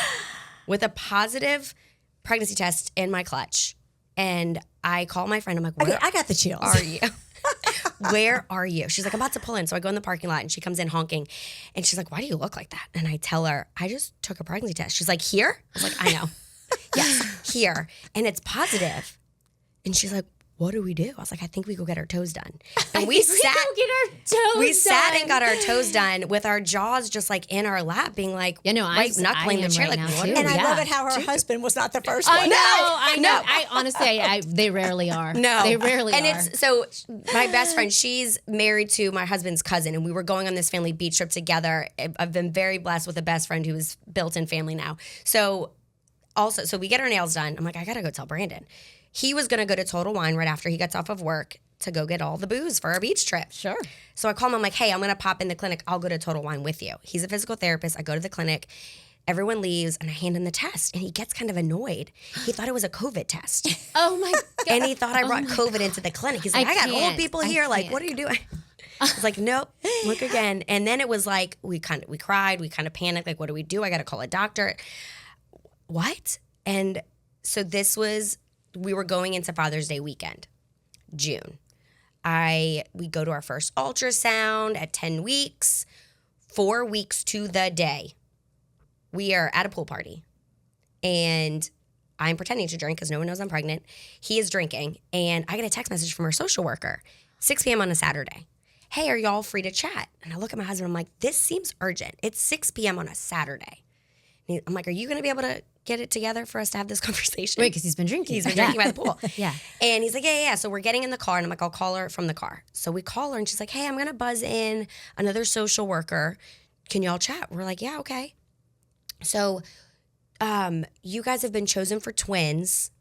with a positive pregnancy test in my clutch. And I call my friend. I'm like, where I got the chills. are you? Where are you? She's like, I'm about to pull in. So I go in the parking lot and she comes in honking. And she's like, why do you look like that? And I tell her, I just took a pregnancy test. She's like, here? I was like, I know. Yes, here. And it's positive. And she's like, what do we do? I was like, I think we go get our toes done. And we sat and got our toes done with our jaws just like in our lap, being like, knuckling the chair. Right like, now, what too. do And we I do? love it how her husband was not the first I one. know. I honestly, they rarely are. No, they rarely and are. it's so my best friend, she's married to my husband's cousin, and we were going on this family beach trip together. I've been very blessed with a best friend who is built-in family now. So we get our nails done. I'm like, I gotta go tell Brandon. He was gonna go to Total Wine right after he gets off of work to go get all the booze for our beach trip. Sure. So I call him. I'm like, hey, I'm gonna pop in the clinic. I'll go to Total Wine with you. He's a physical therapist. I go to the clinic. Everyone leaves, and I hand him the test, and he gets kind of annoyed. He thought it was a COVID test. Oh my God. And he thought I brought COVID into the clinic. He's like, I got old people here. Like, what are you doing? I was like, nope, look again. And then it was like, we cried, we kind of panicked. Like, what do we do? I got to call a doctor. What? And so we were going into Father's Day weekend, June. We go to our first ultrasound at 10 weeks, 4 weeks to the day. We are at a pool party, and I'm pretending to drink because no one knows I'm pregnant. He is drinking, and I get a text message from our social worker, 6 p.m. on a Saturday. Hey, are y'all free to chat? And I look at my husband, I'm like, this seems urgent. It's 6 p.m. on a Saturday. I'm like, are you going to be able to get it together for us to have this conversation? Wait, because he's been drinking. He's been drinking by the pool. Yeah. And he's like, yeah. So we're getting in the car, and I'm like, I'll call her from the car. So we call her, and she's like, hey, I'm going to buzz in another social worker. Can y'all chat? We're like, yeah, okay. So you guys have been chosen for twins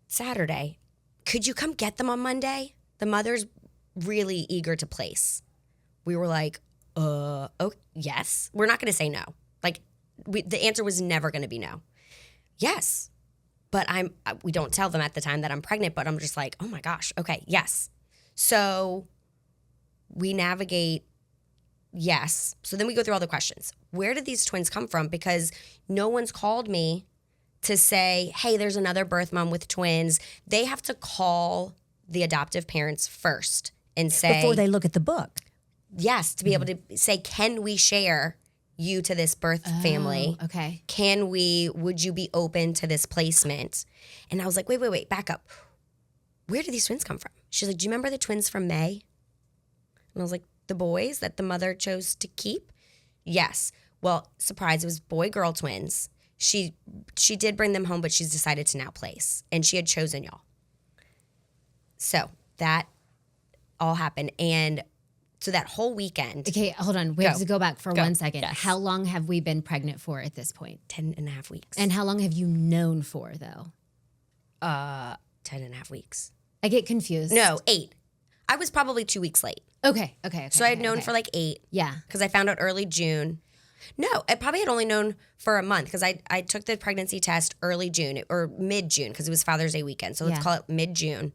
Saturday. Could you come get them on Monday? The mother's really eager to place. We were like, oh, yes. We're not going to say no. Like, the answer was never going to be no. Yes. But we don't tell them at the time that I'm pregnant, but I'm just like, oh my gosh, okay, yes. So we navigate, yes. So then we go through all the questions. Where did these twins come from? Because no one's called me to say, hey, there's another birth mom with twins. They have to call the adoptive parents first and say, before they look at the book. Yes, to be able to say, can we share you to this birth family? Okay. Would you be open to this placement? And I was like, wait, back up. Where did these twins come from? She's like, do you remember the twins from May? And I was like, the boys that the mother chose to keep? Yes. Well, surprise, it was boy-girl twins. She did bring them home, but she's decided to now place. And she had chosen y'all. So that all happened. And so that whole weekend. Okay, hold on. We have to go back for 1 second. Yes. How long have we been pregnant for at this point? 10 and a half weeks. And how long have you known for, though? 10 and a half weeks. I get confused. No, 8. I was probably 2 weeks late. Okay. So I had known for like 8. Yeah. Because I found out early June. No, I probably had only known for a month because I took the pregnancy test early June or mid-June because it was Father's Day weekend. So let's call it mid-June.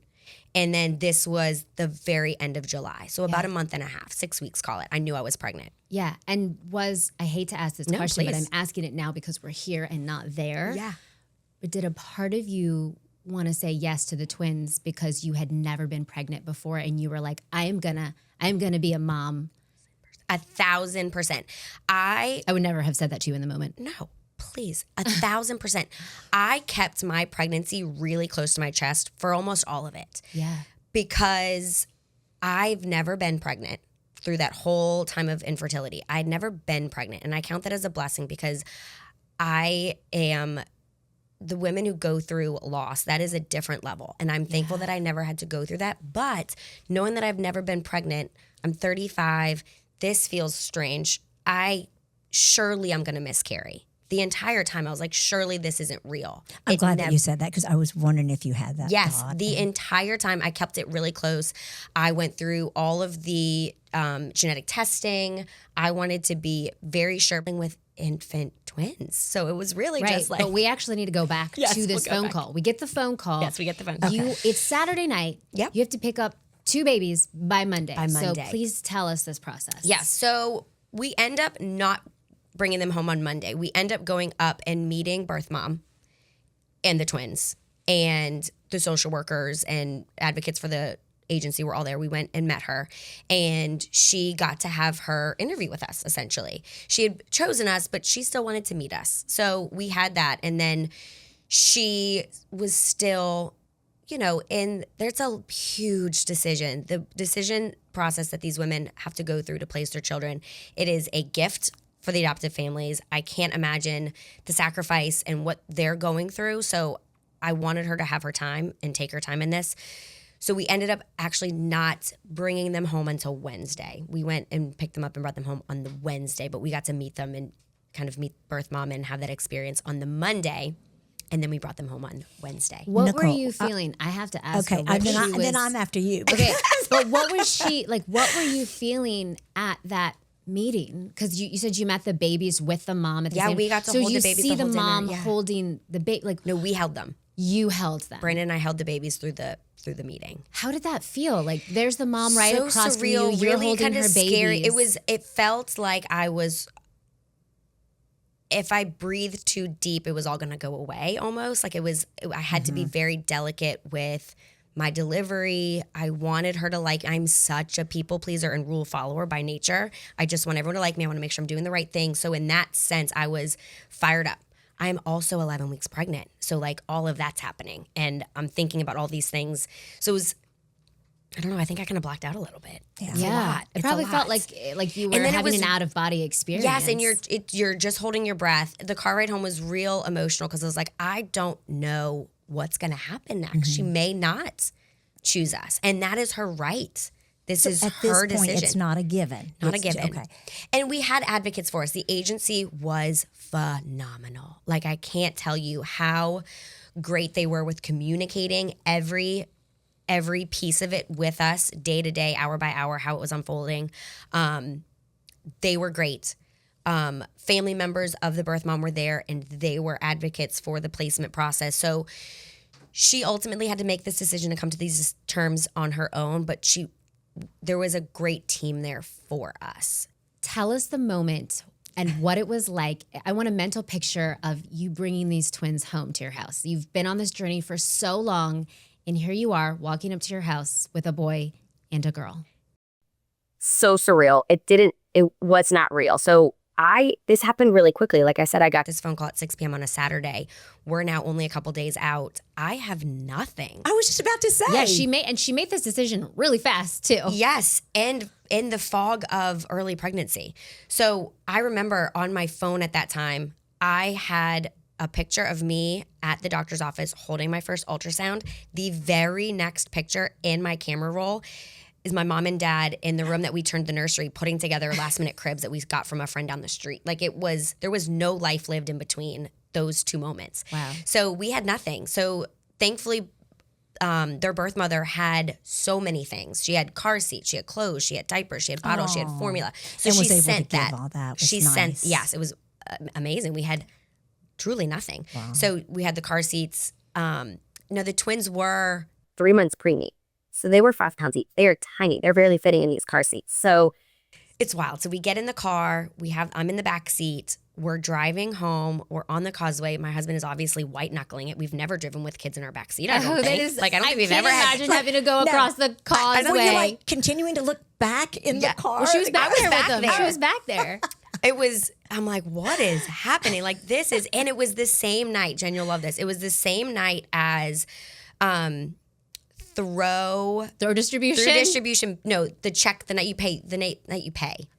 And then this was the very end of July. So about a month and a half, 6 weeks, call it. I knew I was pregnant. Yeah. And I hate to ask this question, but I'm please. asking it now because we're here and not there. Yeah. But did a part of you want to say yes to the twins because you had never been pregnant before and you were like, I'm gonna be a mom? 1,000%. I would never have said that to you in the moment. No, please. 1,000%. I kept my pregnancy really close to my chest for almost all of it. Yeah. Because I've never been pregnant through that whole time of infertility. I'd never been pregnant. And I count that as a blessing because I am the women who go through loss. That is a different level. And I'm thankful that I never had to go through that. But knowing that I've never been pregnant, I'm 35. This feels strange. Surely I'm going to miscarry. The entire time I was like, surely this isn't real. I'm glad that you said that because I was wondering if you had that thought. The entire time I kept it really close. I went through all of the genetic testing. I wanted to be very sure with infant twins. So it was really just like. But we actually need to go back to this phone call. We get the phone call. Yes, we get the phone call. It's Saturday night. Yep. You have to pick up 2 babies by Monday. So Monday. please tell us this process. Yeah. So we end up not bringing them home on Monday. We end up going up and meeting birth mom and the twins and the social workers and advocates for the agency were all there. We went and met her and she got to have her interview with us, essentially. She had chosen us, but she still wanted to meet us. So we had that. And then she was still, and there's a huge decision. The decision process that these women have to go through to place their children, it is a gift for the adoptive families. I can't imagine the sacrifice and what they're going through. So I wanted her to have her time and take her time in this. So we ended up actually not bringing them home until Wednesday. We went and picked them up and brought them home on the Wednesday, but we got to meet them and kind of meet birth mom and have that experience on the Monday. And then we brought them home on Wednesday. What were you feeling? I have to ask her. Okay, then I'm after you. Okay, but what was she, what were you feeling at that meeting? Because you said you met the babies with the mom at the same time. Yeah, we got to hold the babies So you see the the whole mom dinner, holding the baby. No, we held them. You held them. Brandon and I held the babies through the meeting. How did that feel? There's the mom right so across surreal, from you. You're really holding kind of her scary. babies. It felt like I was. If I breathed too deep, it was all going to go away almost. I had to be very delicate with my delivery. I wanted her to I'm such a people pleaser and rule follower by nature. I just want everyone to like me. I want to make sure I'm doing the right thing. So in that sense, I was fired up. I am also 11 weeks pregnant. So all of that's happening. And I'm thinking about all these things. So it was, I don't know, I think I kind of blacked out a little bit. Yeah. It's a lot. It probably felt like you were having an out of body experience. Yes, and you're just holding your breath. The car ride home was real emotional because I was like, I don't know what's going to happen next. She may not choose us, and that is her right. This is at her this point, decision. it's not a given. Not a given. Okay. And we had advocates for us. The agency was phenomenal. I can't tell you how great they were with communicating every piece of it with us day to day, hour by hour, how it was unfolding. They were great. Family members of the birth mom were there and they were advocates for the placement process. So she ultimately had to make this decision to come to these terms on her own, but she there was a great team there for us. Tell us the moment and what it was like. I want a mental picture of you bringing these twins home to your house. You've been on this journey for so long, and here you are walking up to your house with a boy and a girl. So surreal. It was not real. So this happened really quickly. Like I said, I got This phone call at 6 p.m. on a Saturday. We're now only a couple days out. I have nothing. I was just about to say. Yeah, she made this decision really fast too. Yes, and in the fog of early pregnancy. So I remember on my phone at that time, I had a picture of me at the doctor's office holding my first ultrasound. The very next picture in my camera roll is my mom and dad in the room that we turned the nursery, putting together last minute cribs that we got from a friend down the street. Like there was no life lived in between those two moments. Wow. So we had nothing. So thankfully, their birth mother had so many things. She had car seats, she had clothes, she had diapers, she had bottles, she had formula. So And she was able sent to give that. all that. She Was sent, nice. yes, it was amazing. We had truly nothing. Wow. So we had the car seats. The twins were 3 months preemie. So they were 5 pounds each. They are tiny. They're barely fitting in these car seats. So it's wild. So we get in the car. I'm in the back seat. We're driving home. We're on the causeway. My husband is obviously white knuckling it. We've never driven with kids in our back seat. I don't think. I don't think we've ever had. Imagine having to go across the causeway. Were you like continuing to look back in the car? Well, she was back there with them. there. She was back there. I'm like, what is happening? Like and it was the same night. Jen, you'll love this. It was the same night as throw distribution. No, the check the night you pay.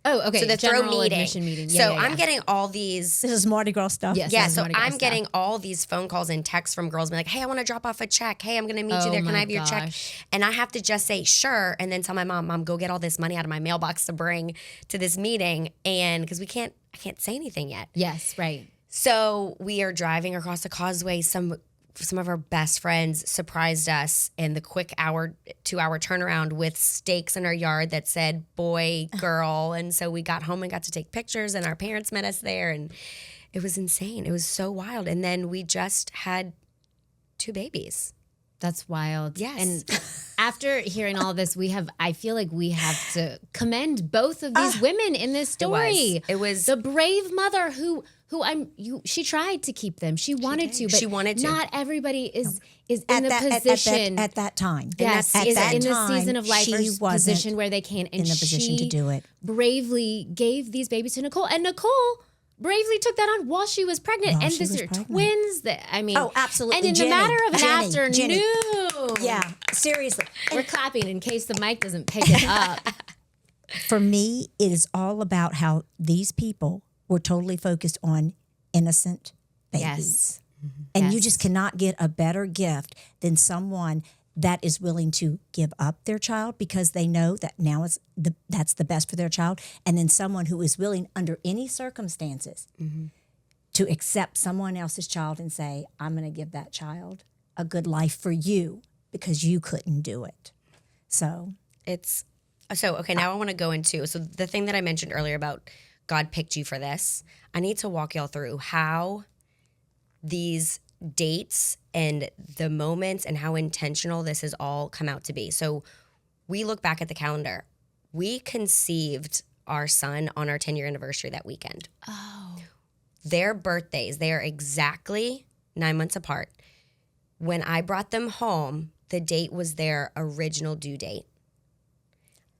Oh, okay. So the General throw admission meeting. Yeah, so yeah, yeah. I'm getting all these. This is Mardi Gras stuff. Yes. Yeah, this is so Mardi Gras I'm stuff. getting all these phone calls and texts from girls being like, hey, I want to drop off a check. Hey, I'm going to meet you there. Can I have your check? And I have to just say, sure. And then tell my mom, go get all this money out of my mailbox to bring to this meeting. And because I can't say anything yet. Yes, right. So we are driving across the causeway. Some of our best friends surprised us in the quick 2-hour turnaround with stakes in our yard that said boy, girl. And so we got home and got to take pictures, and our parents met us there, and it was insane. It was so wild. And then we just had 2 babies. That's wild. Yes. And after hearing all this, I feel like we have to commend both of these women in this story. It was the brave mother she tried to keep them. She wanted to, but she wanted to. Not everybody is in the position at that time. Yes, at is that in the time, season of life or she wasn't position where they can, and in the position to do it. Bravely gave these babies to Nichole, and Nichole bravely took that on while she was pregnant. While and she these was are pregnant. twins. Oh, absolutely. And in Jenny, the matter of an Jenny, afternoon, Jenny. Yeah, seriously. we're clapping in case the mic doesn't pick it up. For me, it is all about how these people were totally focused on innocent babies. Yes. And you Yes. just cannot get a better gift than someone that is willing to give up their child because they know that now that's the best for their child, and then someone who is willing under any circumstances to accept someone else's child and say, I'm going to give that child a good life for you because you couldn't do it. So okay, now I want to go into the thing that I mentioned earlier about God picked you for this. I need to walk y'all through how these dates and the moments and how intentional this has all come out to be. So we look back at the calendar. We conceived our son on our 10-year anniversary that weekend. Oh. Their birthdays, they are exactly 9 months apart. When I brought them home, the date was their original due date.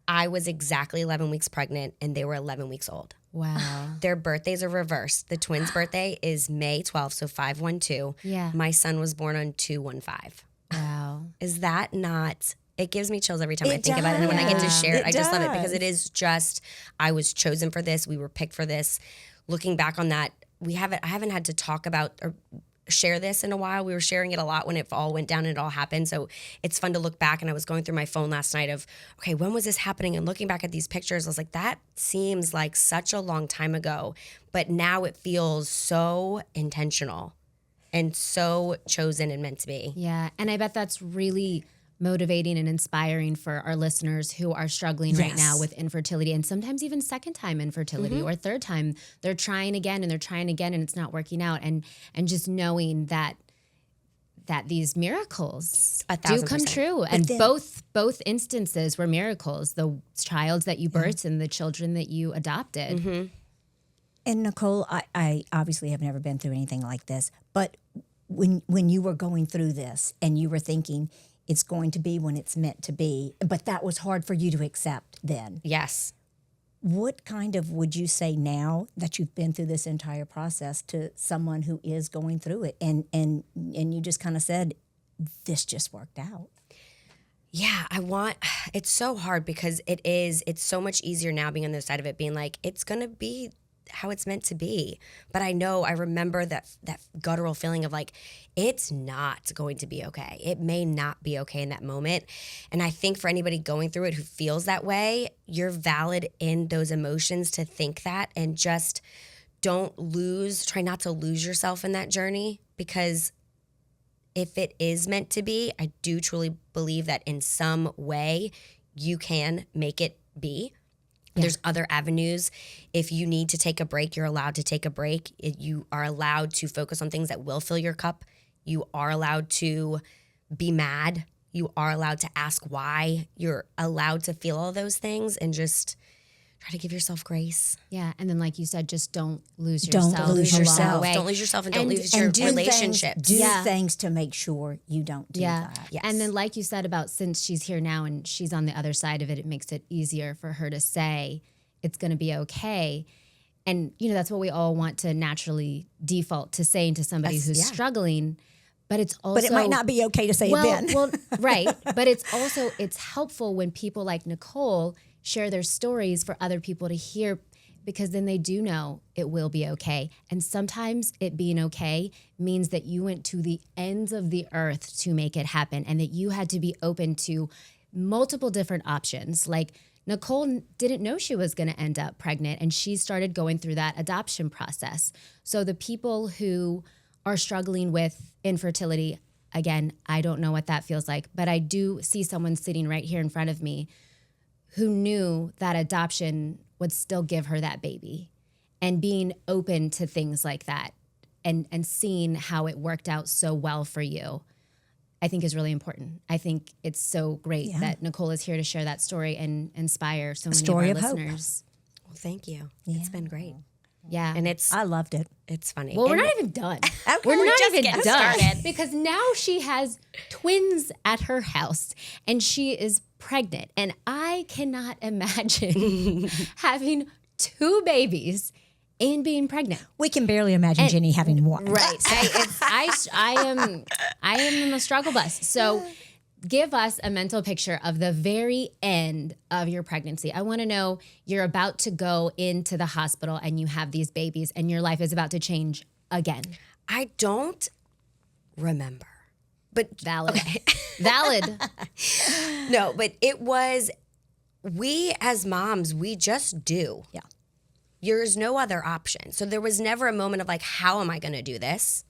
I was exactly 11 weeks pregnant, and they were 11 weeks old. Wow. Their birthdays are reversed. The twins' birthday is May 12th, so 5/12. Yeah. My son was born on 2/15. Wow. Is that not... It gives me chills every time I It think about it. And when I get to does. share it, It I just love it because does. it is just, I was chosen for this. We were picked for this. Looking back on that, I haven't had to talk about or share this in a while. We were sharing it a lot when it all went down and it all happened. So it's fun to look back. And I was going through my phone last night of, okay, when was this happening? And looking back at these pictures, I was like, that seems like such a long time ago. But now it feels so intentional and so chosen and meant to be. Yeah. And I bet that's really motivating and inspiring for our listeners who are struggling right now with infertility and sometimes even second time infertility or third time. They're trying again and it's not working out. And just knowing that these miracles do come 1,000%. true. And both both instances were miracles, the child that you birthed and the children that you adopted. Mm-hmm. And Nichole, I obviously have never been through anything like this, but when you were going through this and you were thinking it's going to be when it's meant to be, but that was hard for you to accept then. Yes. What kind of would you say now that you've been through this entire process to someone who is going through it and you just kind of said, this just worked out? Yeah, it's so hard because it's so much easier now being on the other side of it, being like, it's going to be how it's meant to be. But I remember that guttural feeling of like, it's not going to be okay. It may not be okay in that moment. And I think for anybody going through it who feels that way, you're valid in those emotions to think that, and just try not to lose yourself in that journey, because if it is meant to be, I do truly believe that in some way you can make it be. Yeah. There's other avenues. If you need to take a break, you're allowed to take a break. You are allowed to focus on things that will fill your cup. You are allowed to be mad. You are allowed to ask why. You're allowed to feel all those things, and just try to give yourself grace. Yeah, and then like you said, just don't lose yourself. Don't lose yourself. Don't lose yourself, and don't lose your relationships. Do things to make sure you don't do that. Yes. And then like you said about, since she's here now and she's on the other side of it, it makes it easier for her to say it's going to be okay. And that's what we all want to naturally default to saying to somebody who's struggling. But it's also, but it might not be okay to say it then. Well, right. But it's helpful when people like Nichole share their stories for other people to hear, because then they do know it will be okay. And sometimes it being okay means that you went to the ends of the earth to make it happen, and that you had to be open to multiple different options. Like Nichole didn't know she was going to end up pregnant, and she started going through that adoption process. So the people who are struggling with infertility, again, I don't know what that feels like, but I do see someone sitting right here in front of me who knew that adoption would still give her that baby, and being open to things like that and seeing how it worked out so well for you, I think is really important. I think it's so great that Nichole is here to share that story and inspire so many of our listeners. Well, thank you. Yeah. It's been great. Yeah. And I loved it. It's funny. Well, we're not even done. We're not even done. Started. Because now she has twins at her house and she is pregnant. And I cannot imagine having 2 babies and being pregnant. We can barely imagine Jenny having one. Right. I am in the struggle bus. So give us a mental picture of the very end of your pregnancy. I want to know, you're about to go into the hospital and you have these babies and your life is about to change again. I don't remember. But valid. Okay. Valid. No, but we as moms, we just do. Yeah. There's no other option. So there was never a moment of like, how am I going to do this?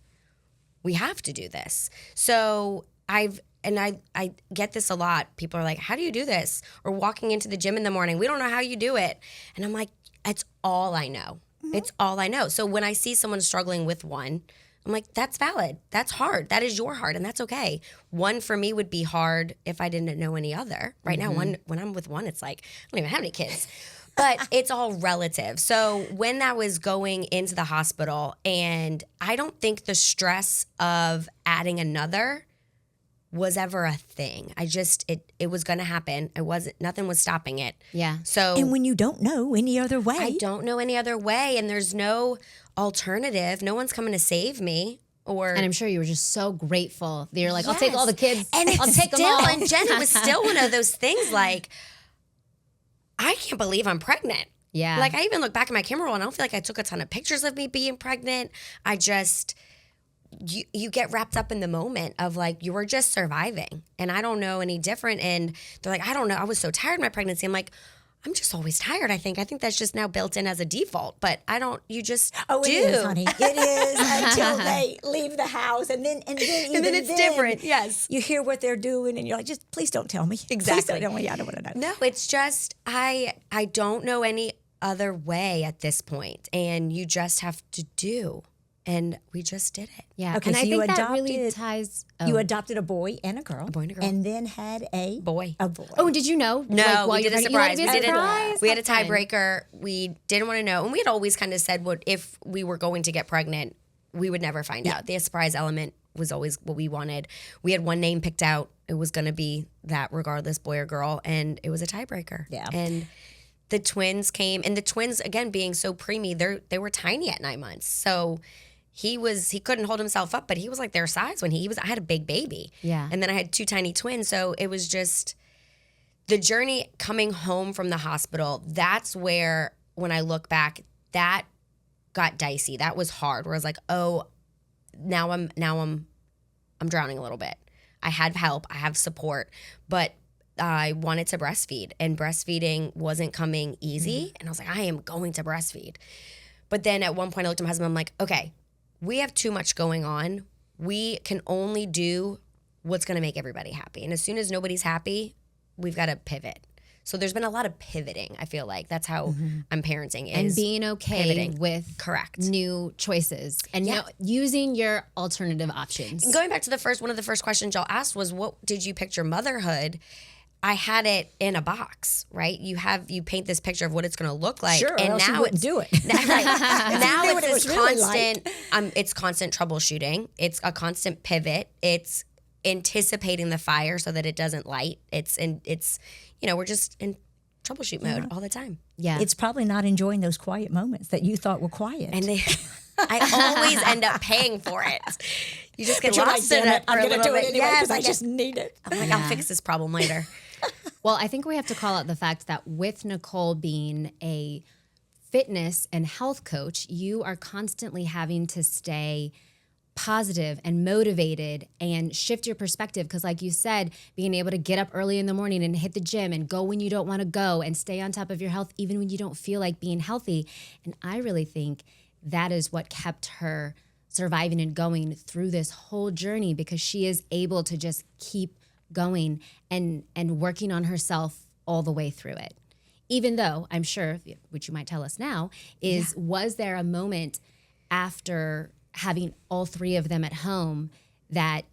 We have to do this. So I get this a lot. People are like, how do you do this? Or walking into the gym in the morning, we don't know how you do it. And I'm like, it's all I know. Mm-hmm. It's all I know. So when I see someone struggling with one, I'm like, that's valid. That's hard. That is your heart, and that's okay. One for me would be hard if I didn't know any other. Right now, when I'm with one, it's like, I don't even have any kids. But it's all relative. So when that was going into the hospital, and I don't think the stress of adding another was ever a thing. It was going to happen. Nothing was stopping it. Yeah. So, and when you don't know any other way. I don't know any other way, and there's no alternative. No one's coming to save me. And I'm sure you were just so grateful that you're like, I'll take all the kids. And I'll take them all. And Jen, it was still one of those things like, I can't believe I'm pregnant. Yeah. Like, I even look back at my camera roll and I don't feel like I took a ton of pictures of me being pregnant. I just, you get wrapped up in the moment of like, you were just surviving. And I don't know any different. And they're like, I don't know. I was so tired in my pregnancy. I'm like, I'm just always tired, I think. I think that's just now built in as a default. But you just do. It is, honey. It is until they leave the house. And then it's different, yes. You hear what they're doing and you're like, just please don't tell me. Exactly. Please don't tell me. I don't want to know. No, it's just, I don't know any other way at this point. And you just have to do. and we just did it. Yeah. Okay, and so I you think that really adopted- ties. You adopted a boy and a girl. And then had a boy. A boy. Oh, and did you know? No, like, while we you did a were pregnant? surprise. You let it be a surprise? We had a How fun. tiebreaker. We didn't want to know. And we had always kind of said what if we were going to get pregnant, we would never find out. The surprise element was always what we wanted. We had one name picked out. It was going to be that regardless, boy or girl. And it was a tiebreaker. Yeah. And the twins came. And the twins, again, being so preemie, they were tiny at 9 months. So he couldn't hold himself up, but he was like their size when I had a big baby. Yeah. And then I had 2 tiny twins. So it was just the journey coming home from the hospital. That's where, when I look back, that got dicey. That was hard. Where I was like, oh, now I'm drowning a little bit. I had help. I have support, but I wanted to breastfeed, and breastfeeding wasn't coming easy. And I was like, I am going to breastfeed. But then at one point I looked at my husband, I'm like, okay, we have too much going on. We can only do what's going to make everybody happy. And as soon as nobody's happy, we've got to pivot. So there's been a lot of pivoting, I feel like. That's how I'm parenting. And being okay pivoting. with Correct. new choices and using your alternative options. Going back to one of the first questions y'all asked was, what did you picture motherhood? I had it in a box, right? You paint this picture of what it's going to look like, Sure, and or else you now wouldn't do it. Right. Now knew what it's it this was really constant. It's constant troubleshooting. It's a constant pivot. It's anticipating the fire so that it doesn't light. We're just in troubleshoot mode all the time. Yeah. It's probably not enjoying those quiet moments that you thought were quiet. And I always end up paying for it. You just get But you're lost like, in damn it. it, I'm for a going to little do it bit. anyway because Yes, I just need it. I'm like, I'll fix this problem later. Well, I think we have to call out the fact that with Nichole being a fitness and health coach, you are constantly having to stay positive and motivated and shift your perspective. Because like you said, being able to get up early in the morning and hit the gym and go when you don't want to go and stay on top of your health, even when you don't feel like being healthy. And I really think that is what kept her surviving and going through this whole journey, because she is able to just keep going and working on herself all the way through it. Even though I'm sure, which you might tell us now, was there a moment after having all 3 of them at home that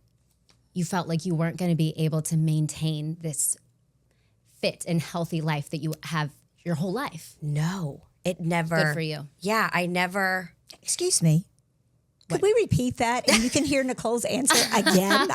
you felt like you weren't going to be able to maintain this fit and healthy life that you have your whole life? No, it never. Good for you. Yeah, I never. Excuse me. Could we repeat that? And you can hear Nicole's answer again.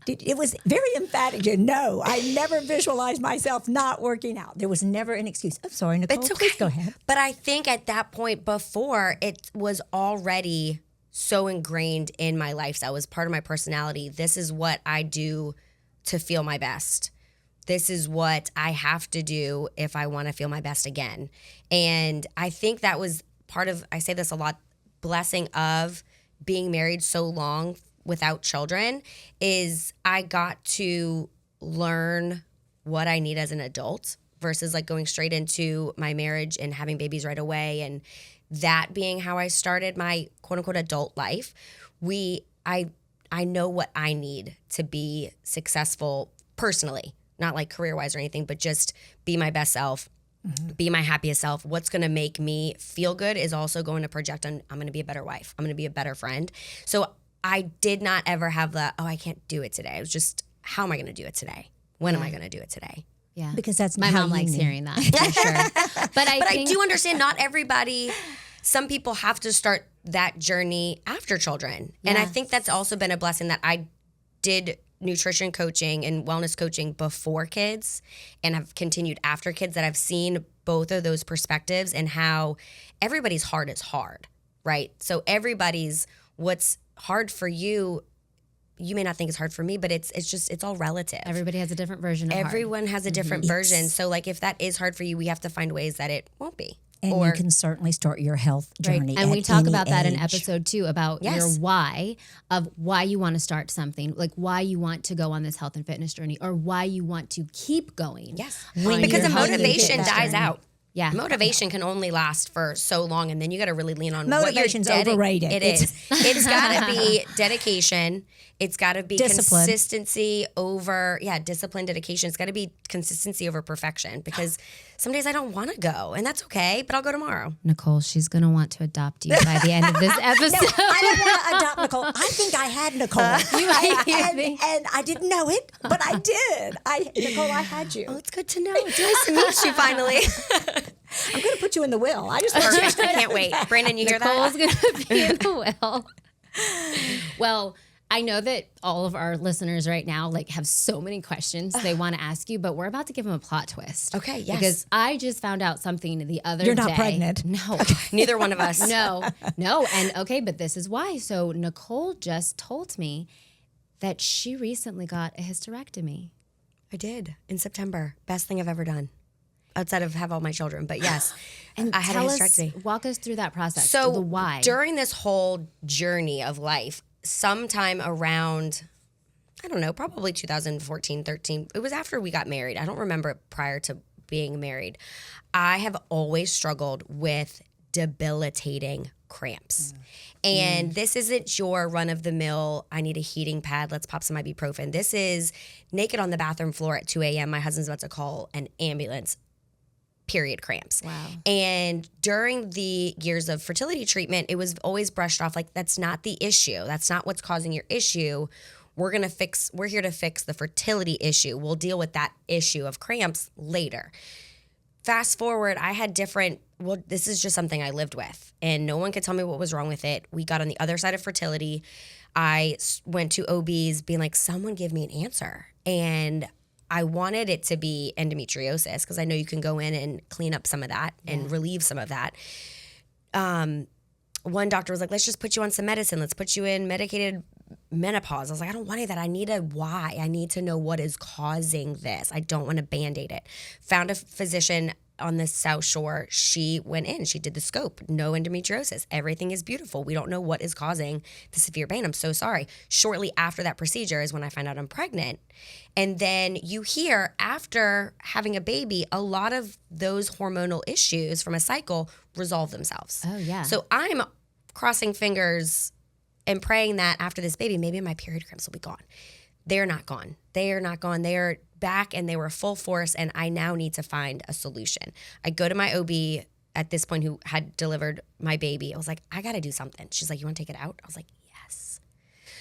It was very emphatic. No, I never visualized myself not working out. There was never an excuse. I'm sorry, Nichole. It's okay. Please go ahead. But I think at that point before, it was already so ingrained in my lifestyle. It was part of my personality. This is what I do to feel my best. This is what I have to do if I want to feel my best again. And I think that was part of, I say this a lot, blessing of being married so long without children, is I got to learn what I need as an adult versus like going straight into my marriage and having babies right away. And that being how I started my quote unquote adult life. I know what I need to be successful personally, not like career wise or anything, but just be my best self. Be my happiest self. What's going to make me feel good is also going to project on, I'm going to be a better wife. I'm going to be a better friend. So I did not ever have the, I can't do it today. It was just, how am I going to do it today? When am I going to do it today? Yeah. Because that's my how mom you likes knew. hearing that, for sure. But I do understand not everybody, some people have to start that journey after children. And I think that's also been a blessing that I did nutrition coaching and wellness coaching before kids and have continued after kids, that I've seen both of those perspectives and how everybody's heart is hard, right? So what's hard for you, you may not think is hard for me, but it's all relative. Everybody has a different version of Everyone has a different version. So like if that is hard for you, we have to find ways that it won't be. And you can certainly start your health journey. And we at talk any about that in age. episode 2 about your why, of why you want to start something, like why you want to go on this health and fitness journey, or why you want to keep going. Yes. When Because you're the hungry, motivation get that dies journey. out. Yeah. Motivation can only last for so long, and then you got to really lean on Motivation's what you're overrated. It is. It's got to be dedication. It's got to be Discipline. consistency over, discipline, dedication. It's got to be consistency over perfection, because some days I don't want to go, and that's okay, but I'll go tomorrow. Nichole, she's going to want to adopt you by the end of this episode. No, I don't want to adopt Nichole. I think I had Nichole. And I didn't know it, but I did. Nichole, I had you. Oh, it's good to know. It's nice to meet you finally. I'm going to put you in the will. I just want you Perfect. I can't wait. Brandon, you hear that? Nicole's going to be in the will. Well, I know that all of our listeners right now have so many questions they want to ask you, but we're about to give them a plot twist. Okay, yes. Because I just found out something the other day. You're not pregnant. No. Neither one of us. No. And okay, but this is why. So Nichole just told me that she recently got a hysterectomy. I did in September. Best thing I've ever done. Outside of have all my children, but yes, And I had a hysterectomy. walk us through that process. So the why. during this whole journey of life, sometime around, I don't know, probably 2014, 13, it was after we got married. I don't remember it prior to being married. I have always struggled with debilitating cramps. And this isn't your run-of-the-mill, I need a heating pad, let's pop some ibuprofen. This is naked on the bathroom floor at 2 a.m. My husband's about to call an ambulance. Period cramps. Wow. And during the years of fertility treatment, it was always brushed off like, that's not the issue. That's not what's causing your issue. We're here to fix the fertility issue. We'll deal with that issue of cramps later. Fast forward, I had this is just something I lived with, and no one could tell me what was wrong with it. We got on the other side of fertility. I went to OBs being like, someone give me an answer. And I wanted it to be endometriosis, because I know you can go in and clean up some of that and relieve some of that. One doctor was like, let's just put you on some medicine. Let's put you in medicated menopause. I was like, I don't want any of that. I need a why. I need to know what is causing this. I don't want to Band-Aid it. Found a physician on the South Shore. She went in, she did the scope, no endometriosis. Everything is beautiful. We don't know what is causing the severe pain. I'm so sorry. Shortly after that procedure is when I find out I'm pregnant. And then you hear after having a baby, a lot of those hormonal issues from a cycle resolve themselves. Oh, yeah. So I'm crossing fingers and praying that after this baby, maybe my period cramps will be gone. They're not gone. They are not gone. They are back, and they were full force, and I now need to find a solution. I go to my OB at this point who had delivered my baby. I was like, I got to do something. She's like, you want to take it out? I was like, yes.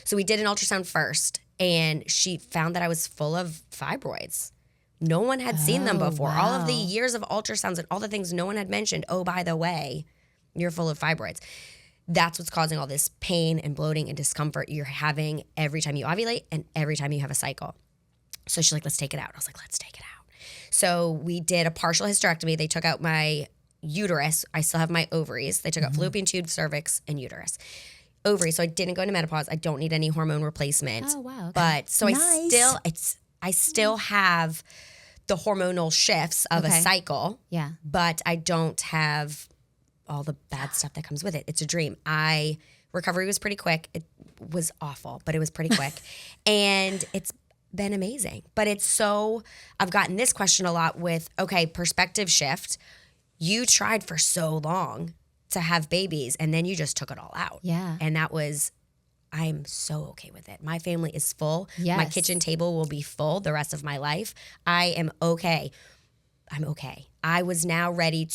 So we did an ultrasound first, and she found that I was full of fibroids. No one had seen them before. Wow. All of the years of ultrasounds and all the things no one had mentioned. Oh, by the way, you're full of fibroids. That's what's causing all this pain and bloating and discomfort you're having every time you ovulate and every time you have a cycle. So she's like, let's take it out. I was like, let's take it out. So we did a partial hysterectomy. They took out my uterus. I still have my ovaries. They took out fallopian tube, cervix, and uterus. Ovaries. So I didn't go into menopause. I don't need any hormone replacement. Oh, wow. Okay. But so Nice. I still have the hormonal shifts of a cycle. Yeah. But I don't have all the bad stuff that comes with it. It's a dream. Recovery was pretty quick. It was awful, but it was pretty quick. And it's been amazing. But I've gotten this question a lot with, okay, perspective shift. You tried for so long to have babies, and then you just took it all out. Yeah. And I'm so okay with it. My family is full. Yes. My kitchen table will be full the rest of my life. I am okay. I'm okay. I was now ready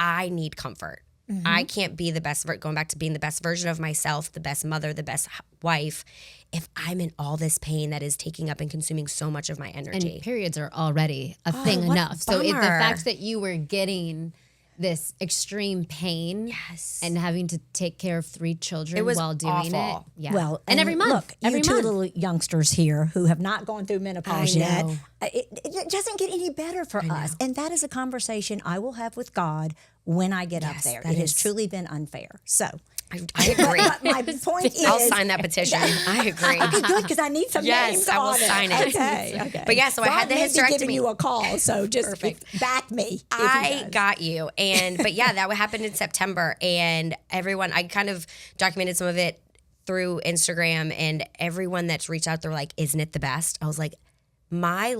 I need comfort. I can't be the best, going back to being the best version of myself, the best mother, the best wife, if I'm in all this pain that is taking up and consuming so much of my energy. And periods are already a thing what a enough. So the bummer. fact that you were getting this extreme pain Yes. and having to take care of 3 children It was while doing awful. it. Yeah. Well, and every month. Look, every you two month. little youngsters here who have not gone through menopause I yet, know. it doesn't get any better for us. And that is a conversation I will have with God when I get up Yes, there. that It has is- truly been unfair. So I agree. but my point is, I'll sign that petition. I agree. Okay, good, because I need some Yes, names I will on sign it. Okay. But yeah, so I had the may be giving hysterectomy. you a call, so just Perfect. back me. if he I does. got you. But yeah, that happened in September. And I kind of documented some of it through Instagram, and everyone that's reached out, they're like, isn't it the best? I was like, my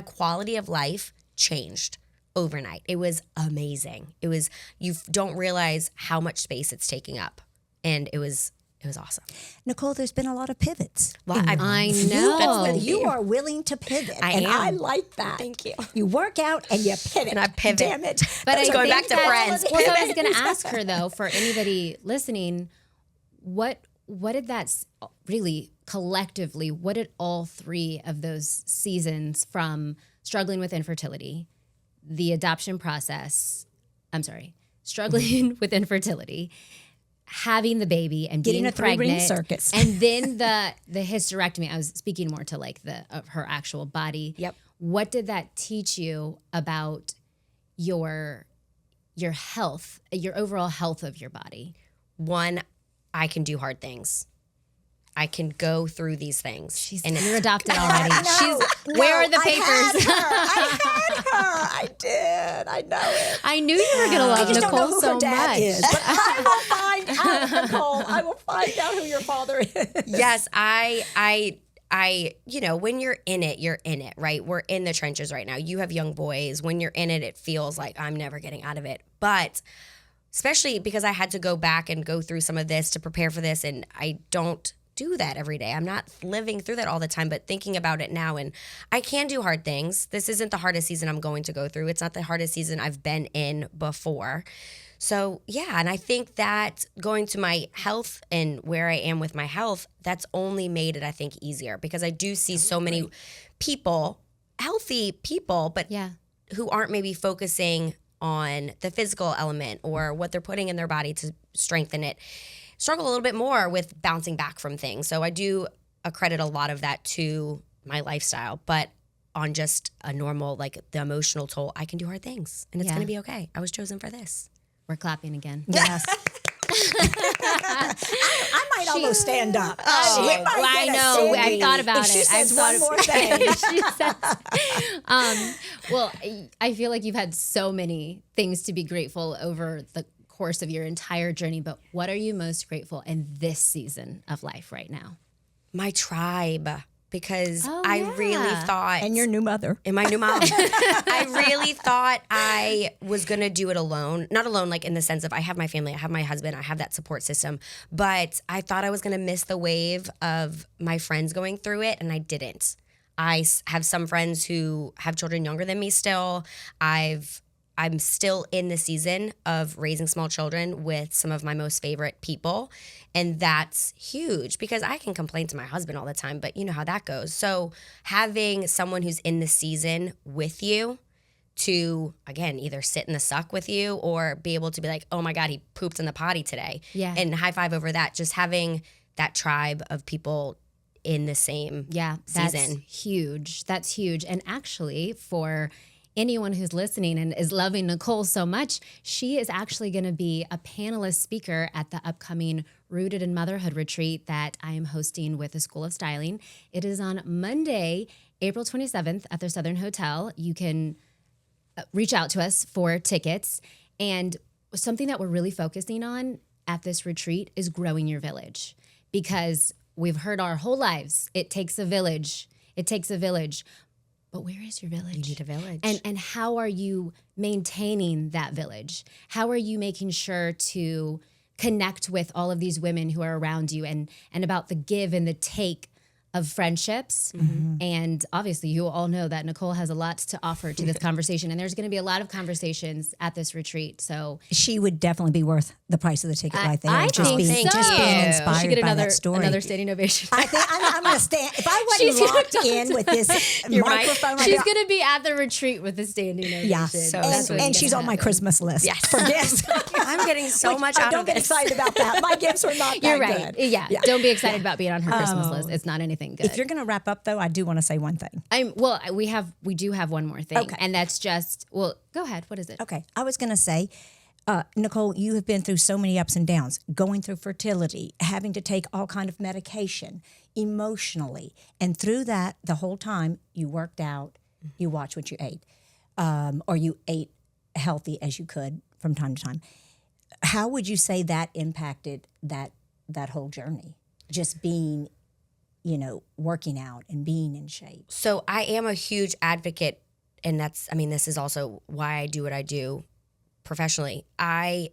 quality of life changed overnight. It was amazing. You don't realize how much space it's taking up. And it was awesome. Nichole, there's been a lot of pivots. Well, I know. You are willing to pivot. I and am. I like that. Thank you. You work out and you pivot. And I pivot. Damn it. But I going think back to friends. Well, so I was going to ask her though, for anybody listening, what did that really collectively? What did all three of those seasons, from struggling with infertility, the adoption process? I'm sorry, struggling with infertility, having the baby and Getting being a three-ring pregnant, circus. and then the hysterectomy. I was speaking more to like of her actual body. Yep. What did that teach you about your health, your overall health of your body? One, I can do hard things. I can go through these things. You're adopted already. Where are the papers? I had her. I did. I know it. I knew you were going to love I just don't know Nichole who so her dad much. is, but I will find out, Nichole. I will find out who your father is. Yes, I when you're in it, right? We're in the trenches right now. You have young boys. When you're in it, it feels like I'm never getting out of it. But especially because I had to go back and go through some of this to prepare for this, and I don't do that every day. I'm not living through that all the time, but thinking about it now, and I can do hard things. This isn't the hardest season I'm going to go through. It's not the hardest season I've been in before. So yeah, and I think that going to my health and where I am with my health, that's only made it, I think, easier, because I do see so many people, healthy people, but who aren't maybe focusing on the physical element or what they're putting in their body to strengthen it, struggle a little bit more with bouncing back from things. So I do accredit a lot of that to my lifestyle, but on just a normal, like the emotional toll, I can do hard things and it's going to be okay. I was chosen for this. We're clapping again. Yes. I might almost stand up. I know. I thought about if she it. says I've one more thing. Well, I feel like you've had so many things to be grateful over the course of your entire journey, but what are you most grateful in this season of life right now? My tribe, because I really thought... And your new mother. And my new mom. I really thought I was going to do it alone. Not alone, like in the sense of I have my family, I have my husband, I have that support system. But I thought I was going to miss the wave of my friends going through it, and I didn't. I have some friends who have children younger than me still. I'm still in the season of raising small children with some of my most favorite people. And that's huge because I can complain to my husband all the time, but you know how that goes. So having someone who's in the season with you to, again, either sit in the suck with you or be able to be like, oh my God, he pooped in the potty today. Yeah. And high five over that. Just having that tribe of people in the same season. That's huge. That's huge. And actually, for anyone who's listening and is loving Nichole so much, she is actually going to be a panelist speaker at the upcoming Rooted in Motherhood retreat that I am hosting with the School of Styling. It is on Monday, April 27th at the Southern Hotel. You can reach out to us for tickets. And something that we're really focusing on at this retreat is growing your village, because we've heard our whole lives, it takes a village. It takes a village. But where is your village? You need a village. And how are you maintaining that village? How are you making sure to connect with all of these women who are around you and about the give and the take of friendships? Mm-hmm. And obviously you all know that Nichole has a lot to offer to this conversation, and there's going to be a lot of conversations at this retreat. So she would definitely be worth the price of the ticket right there. I just think being so. inspired She get by another that story. another standing ovation. I think I'm going to stand. If I wasn't locked in with this microphone, She's going to be at the retreat with a standing ovation. Yeah, and she's on my Christmas list. Yes. For gifts. I'm getting so much out don't of get this. excited about that. My gifts were not that You're right. good. Yeah. Don't be excited about being on her Christmas list. It's not anything good. If you're going to wrap up, though, I do want to say one thing. We do have one more thing. Okay. And that's just, go ahead. What is it? Okay. I was going to say, Nichole, you have been through so many ups and downs, going through fertility, having to take all kind of medication, emotionally. And through that, the whole time, you worked out, you watched what you ate, or you ate healthy as you could from time to time. How would you say that impacted that whole journey? Just being, working out and being in shape. So I am a huge advocate and that's, I mean, this is also why I do what I do professionally. I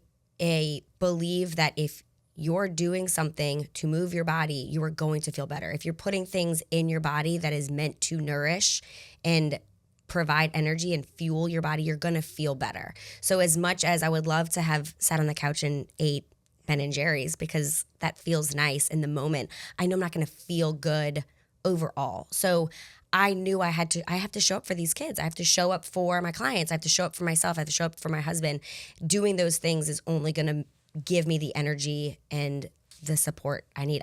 believe that if you're doing something to move your body, you are going to feel better. If you're putting things in your body that is meant to nourish and provide energy and fuel your body, you're going to feel better. So as much as I would love to have sat on the couch and ate Ben and Jerry's because that feels nice in the moment, I know I'm not going to feel good overall. So I knew I have to show up for these kids. I have to show up for my clients. I have to show up for myself. I have to show up for my husband. Doing those things is only going to give me the energy and the support I need.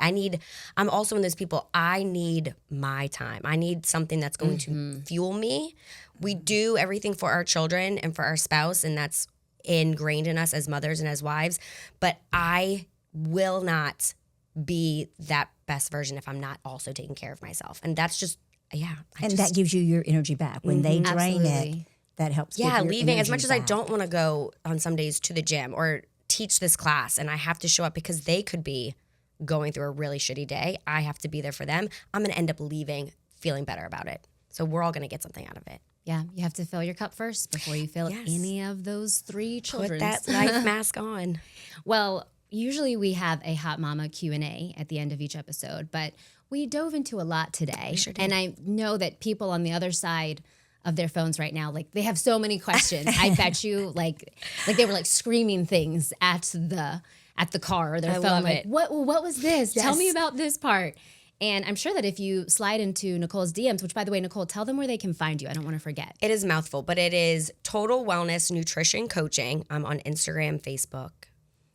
I'm also one of those people, I need my time. I need something that's going to fuel me. We do everything for our children and for our spouse, and that's ingrained in us as mothers and as wives. But I will not be that best version if I'm not also taking care of myself. And that's just, that gives you your energy back. When they drain it, that helps. Yeah, give your leaving, as much as I back. don't want to go on some days to the gym or teach this class, and I have to show up because they could be going through a really shitty day. I have to be there for them. I'm going to end up leaving feeling better about it. So we're all going to get something out of it. Yeah, you have to fill your cup first before you fill any of those 3 children. Put that life mask on. Well, usually we have a Hot Mama Q&A at the end of each episode, but we dove into a lot today. We sure did. And I know that people on the other side of their phones right now, like they have so many questions. I bet you like they were like screaming things at the car or their phone. Like, what was this? Yes. Tell me about this part. And I'm sure that if you slide into Nichole's DMs, which by the way, Nichole, tell them where they can find you. I don't want to forget. It is a mouthful, but it is Total Wellness Nutrition Coaching. I'm on Instagram, Facebook.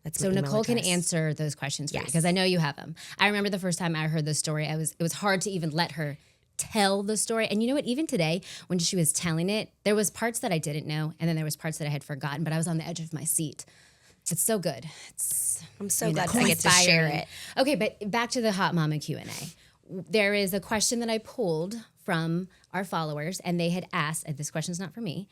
That's my so email Nichole can address. answer those questions for you Yes. because I know you have them. I remember the first time I heard this story, it was hard to even let her tell the story. And you know what? Even today, when she was telling it, there was parts that I didn't know, and then there was parts that I had forgotten. But I was on the edge of my seat. It's so good. I'm so glad I get to share it. Okay, but back to the Hot Mama Q&A. There is a question that I pulled from our followers, and they had asked, and this question's not for me,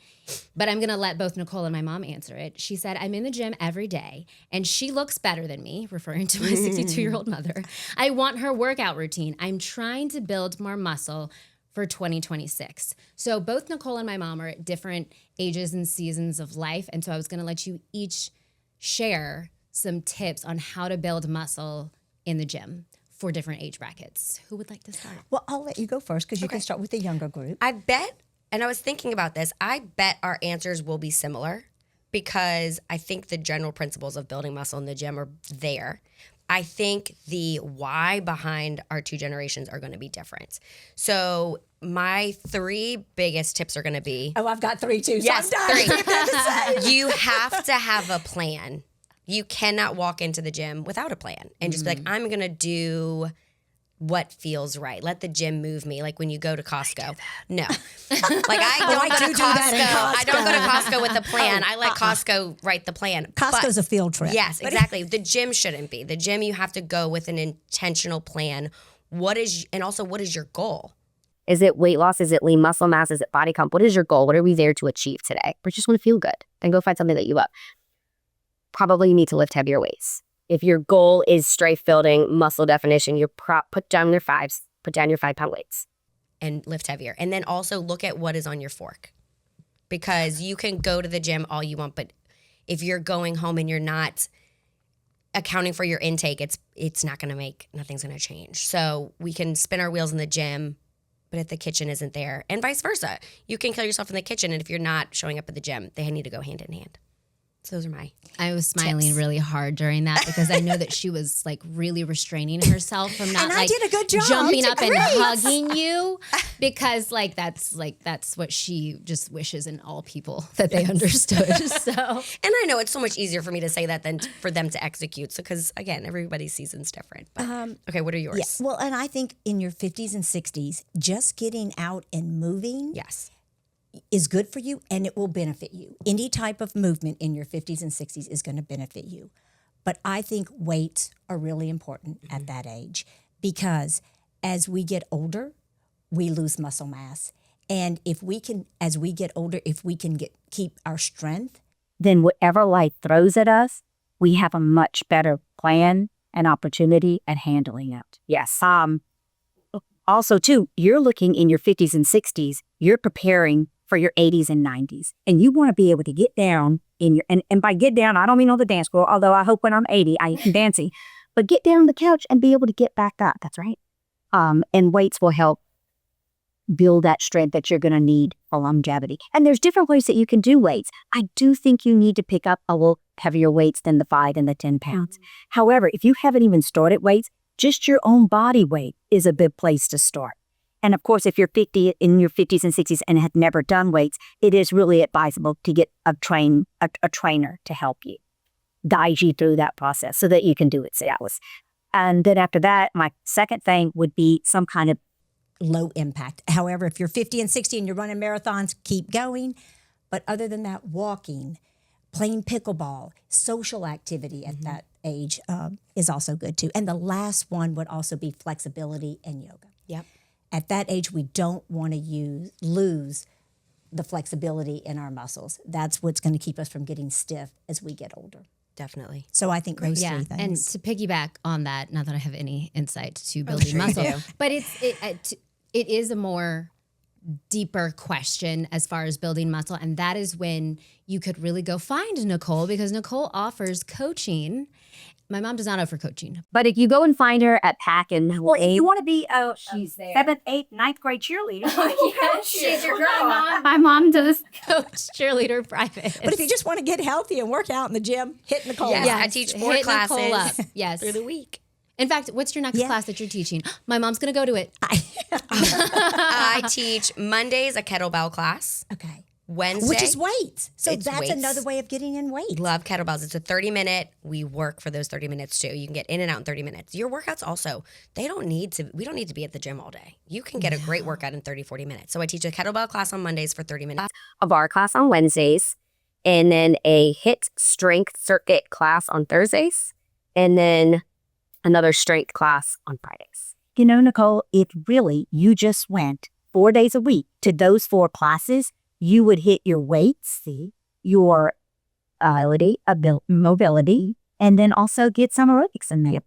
but I'm going to let both Nichole and my mom answer it. She said, I'm in the gym every day, and she looks better than me, referring to my 62-year-old mother. I want her workout routine. I'm trying to build more muscle for 2026. So both Nichole and my mom are at different ages and seasons of life, and so I was going to let you each share some tips on how to build muscle in the gym for different age brackets. Who would like to start? Well, I'll let you go first because you can start with the younger group. I bet, and I was thinking about this, I bet our answers will be similar because I think the general principles of building muscle in the gym are there. I think the why behind our 2 generations are going to be different. So my 3 biggest tips are going to be... Oh, I've got 3 too. Yes, so I'm 3. You have to have a plan. You cannot walk into the gym without a plan and just be like, I'm going to do what feels right. Let the gym move me. Like when you go to Costco. No. Like I don't go to Costco. I don't go to Costco with a plan. I let Costco write the plan. Costco's a field trip. Yes, exactly. The gym shouldn't be. The gym, you have to go with an intentional plan. What is your goal? Is it weight loss? Is it lean muscle mass? Is it body comp? What is your goal? What are we there to achieve today? We just want to feel good. Then go find something that you love. Probably you need to lift heavier weights. If your goal is strength building, muscle definition, put down your 5s, put down your 5-pound weights. And lift heavier. And then also look at what is on your fork. Because you can go to the gym all you want, but if you're going home and you're not accounting for your intake, it's not going to nothing's going to change. So we can spin our wheels in the gym, but if the kitchen isn't there, and vice versa, you can kill yourself in the kitchen. And if you're not showing up at the gym, they need to go hand in hand. So those are my I was smiling tips. really hard during that because I know that she was like really restraining herself from not And I like did a good job. jumping You up did and great. hugging you because that's what she just wishes in all people that they understood. So And I know it's so much easier for me to say that than for them to execute. So because again, everybody's season's different. But, okay, what are yours? Yes. Well, and I think in your 50s and 60s, just getting out and moving Yes. is good for you and it will benefit you. Any type of movement in your 50s and 60s is going to benefit you. But I think weights are really important at that age because as we get older, we lose muscle mass. And if we can, as we get older, if we can keep our strength, Then whatever life throws at us, we have a much better plan and opportunity at handling it. Yes. Also, too, you're looking in your 50s and 60s, you're preparing for your 80s and 90s. And you want to be able to get down in your, and by get down, I don't mean on the dance floor, although I hope when I'm 80, I can dancing, but get down on the couch and be able to get back up. That's right. And weights will help build that strength that you're going to need for longevity. And there's different ways that you can do weights. I do think you need to pick up a little heavier weights than the 5 and the 10 pounds. However, if you haven't even started weights, just your own body weight is a good place to start. And of course, if you're 50 in your 50s and 60s and had never done weights, it is really advisable to get a trainer to help you, guide you through that process so that you can do it. So that was, and then after that, my second thing would be some kind of low impact. However, if you're 50 and 60 and you're running marathons, keep going. But other than that, walking, playing pickleball, social activity at that age is also good too. And the last one would also be flexibility and yoga. Yep. At that age, we don't want to lose the flexibility in our muscles. That's what's going to keep us from getting stiff as we get older. Definitely. So I think those three And things. to piggyback on that, not that I have any insight to building muscle, but it is a more deeper question as far as building muscle, and that is when you could really go find Nichole, because Nichole offers coaching. My mom does not offer coaching. But if you go and find her at PAC and Well, if you want to be a she's there. 7th, 8th, 9th grade cheerleader. Yeah, she's your girl. My mom does. Coach, cheerleader, private. But if you just want to get healthy and work out in the gym, hit Nichole. Yes, up. I teach 4 hit classes Nichole up. Yes. through the week. In fact, what's your next class that you're teaching? My mom's going to go to it. I teach Mondays a kettlebell class. Okay. Wednesday. Which is weights. So It's that's weights. another way of getting in weight. Love kettlebells. It's a 30-minute. We work for those 30 minutes too. You can get in and out in 30 minutes. Your workouts also, we don't need to be at the gym all day. You can get a great workout in 30, 40 minutes. So I teach a kettlebell class on Mondays for 30 minutes. A bar class on Wednesdays, and then a HIIT strength circuit class on Thursdays, and then another strength class on Fridays. You know, Nichole, if really you just went 4 days a week to those 4 classes, you would hit your weights, your mobility, and then also get some aerobics in there.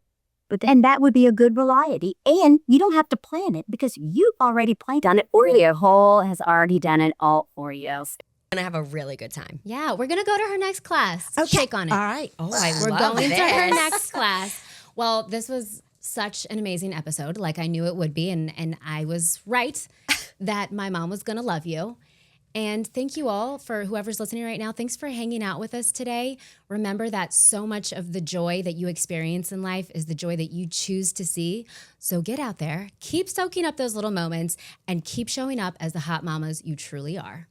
And that would be a good variety. And you don't have to plan it because you've already done it for you. Nichole has already done it all for you. And I have a really good time. Yeah, we're going to go to her next class. Okay. Shake on it. All right. Oh, I We're love going this. to her next class. Well, this was such an amazing episode, like I knew it would be. And I was right that my mom was going to love you. And thank you all for whoever's listening right now. Thanks for hanging out with us today. Remember that so much of the joy that you experience in life is the joy that you choose to see. So get out there, keep soaking up those little moments, and keep showing up as the hot mamas you truly are.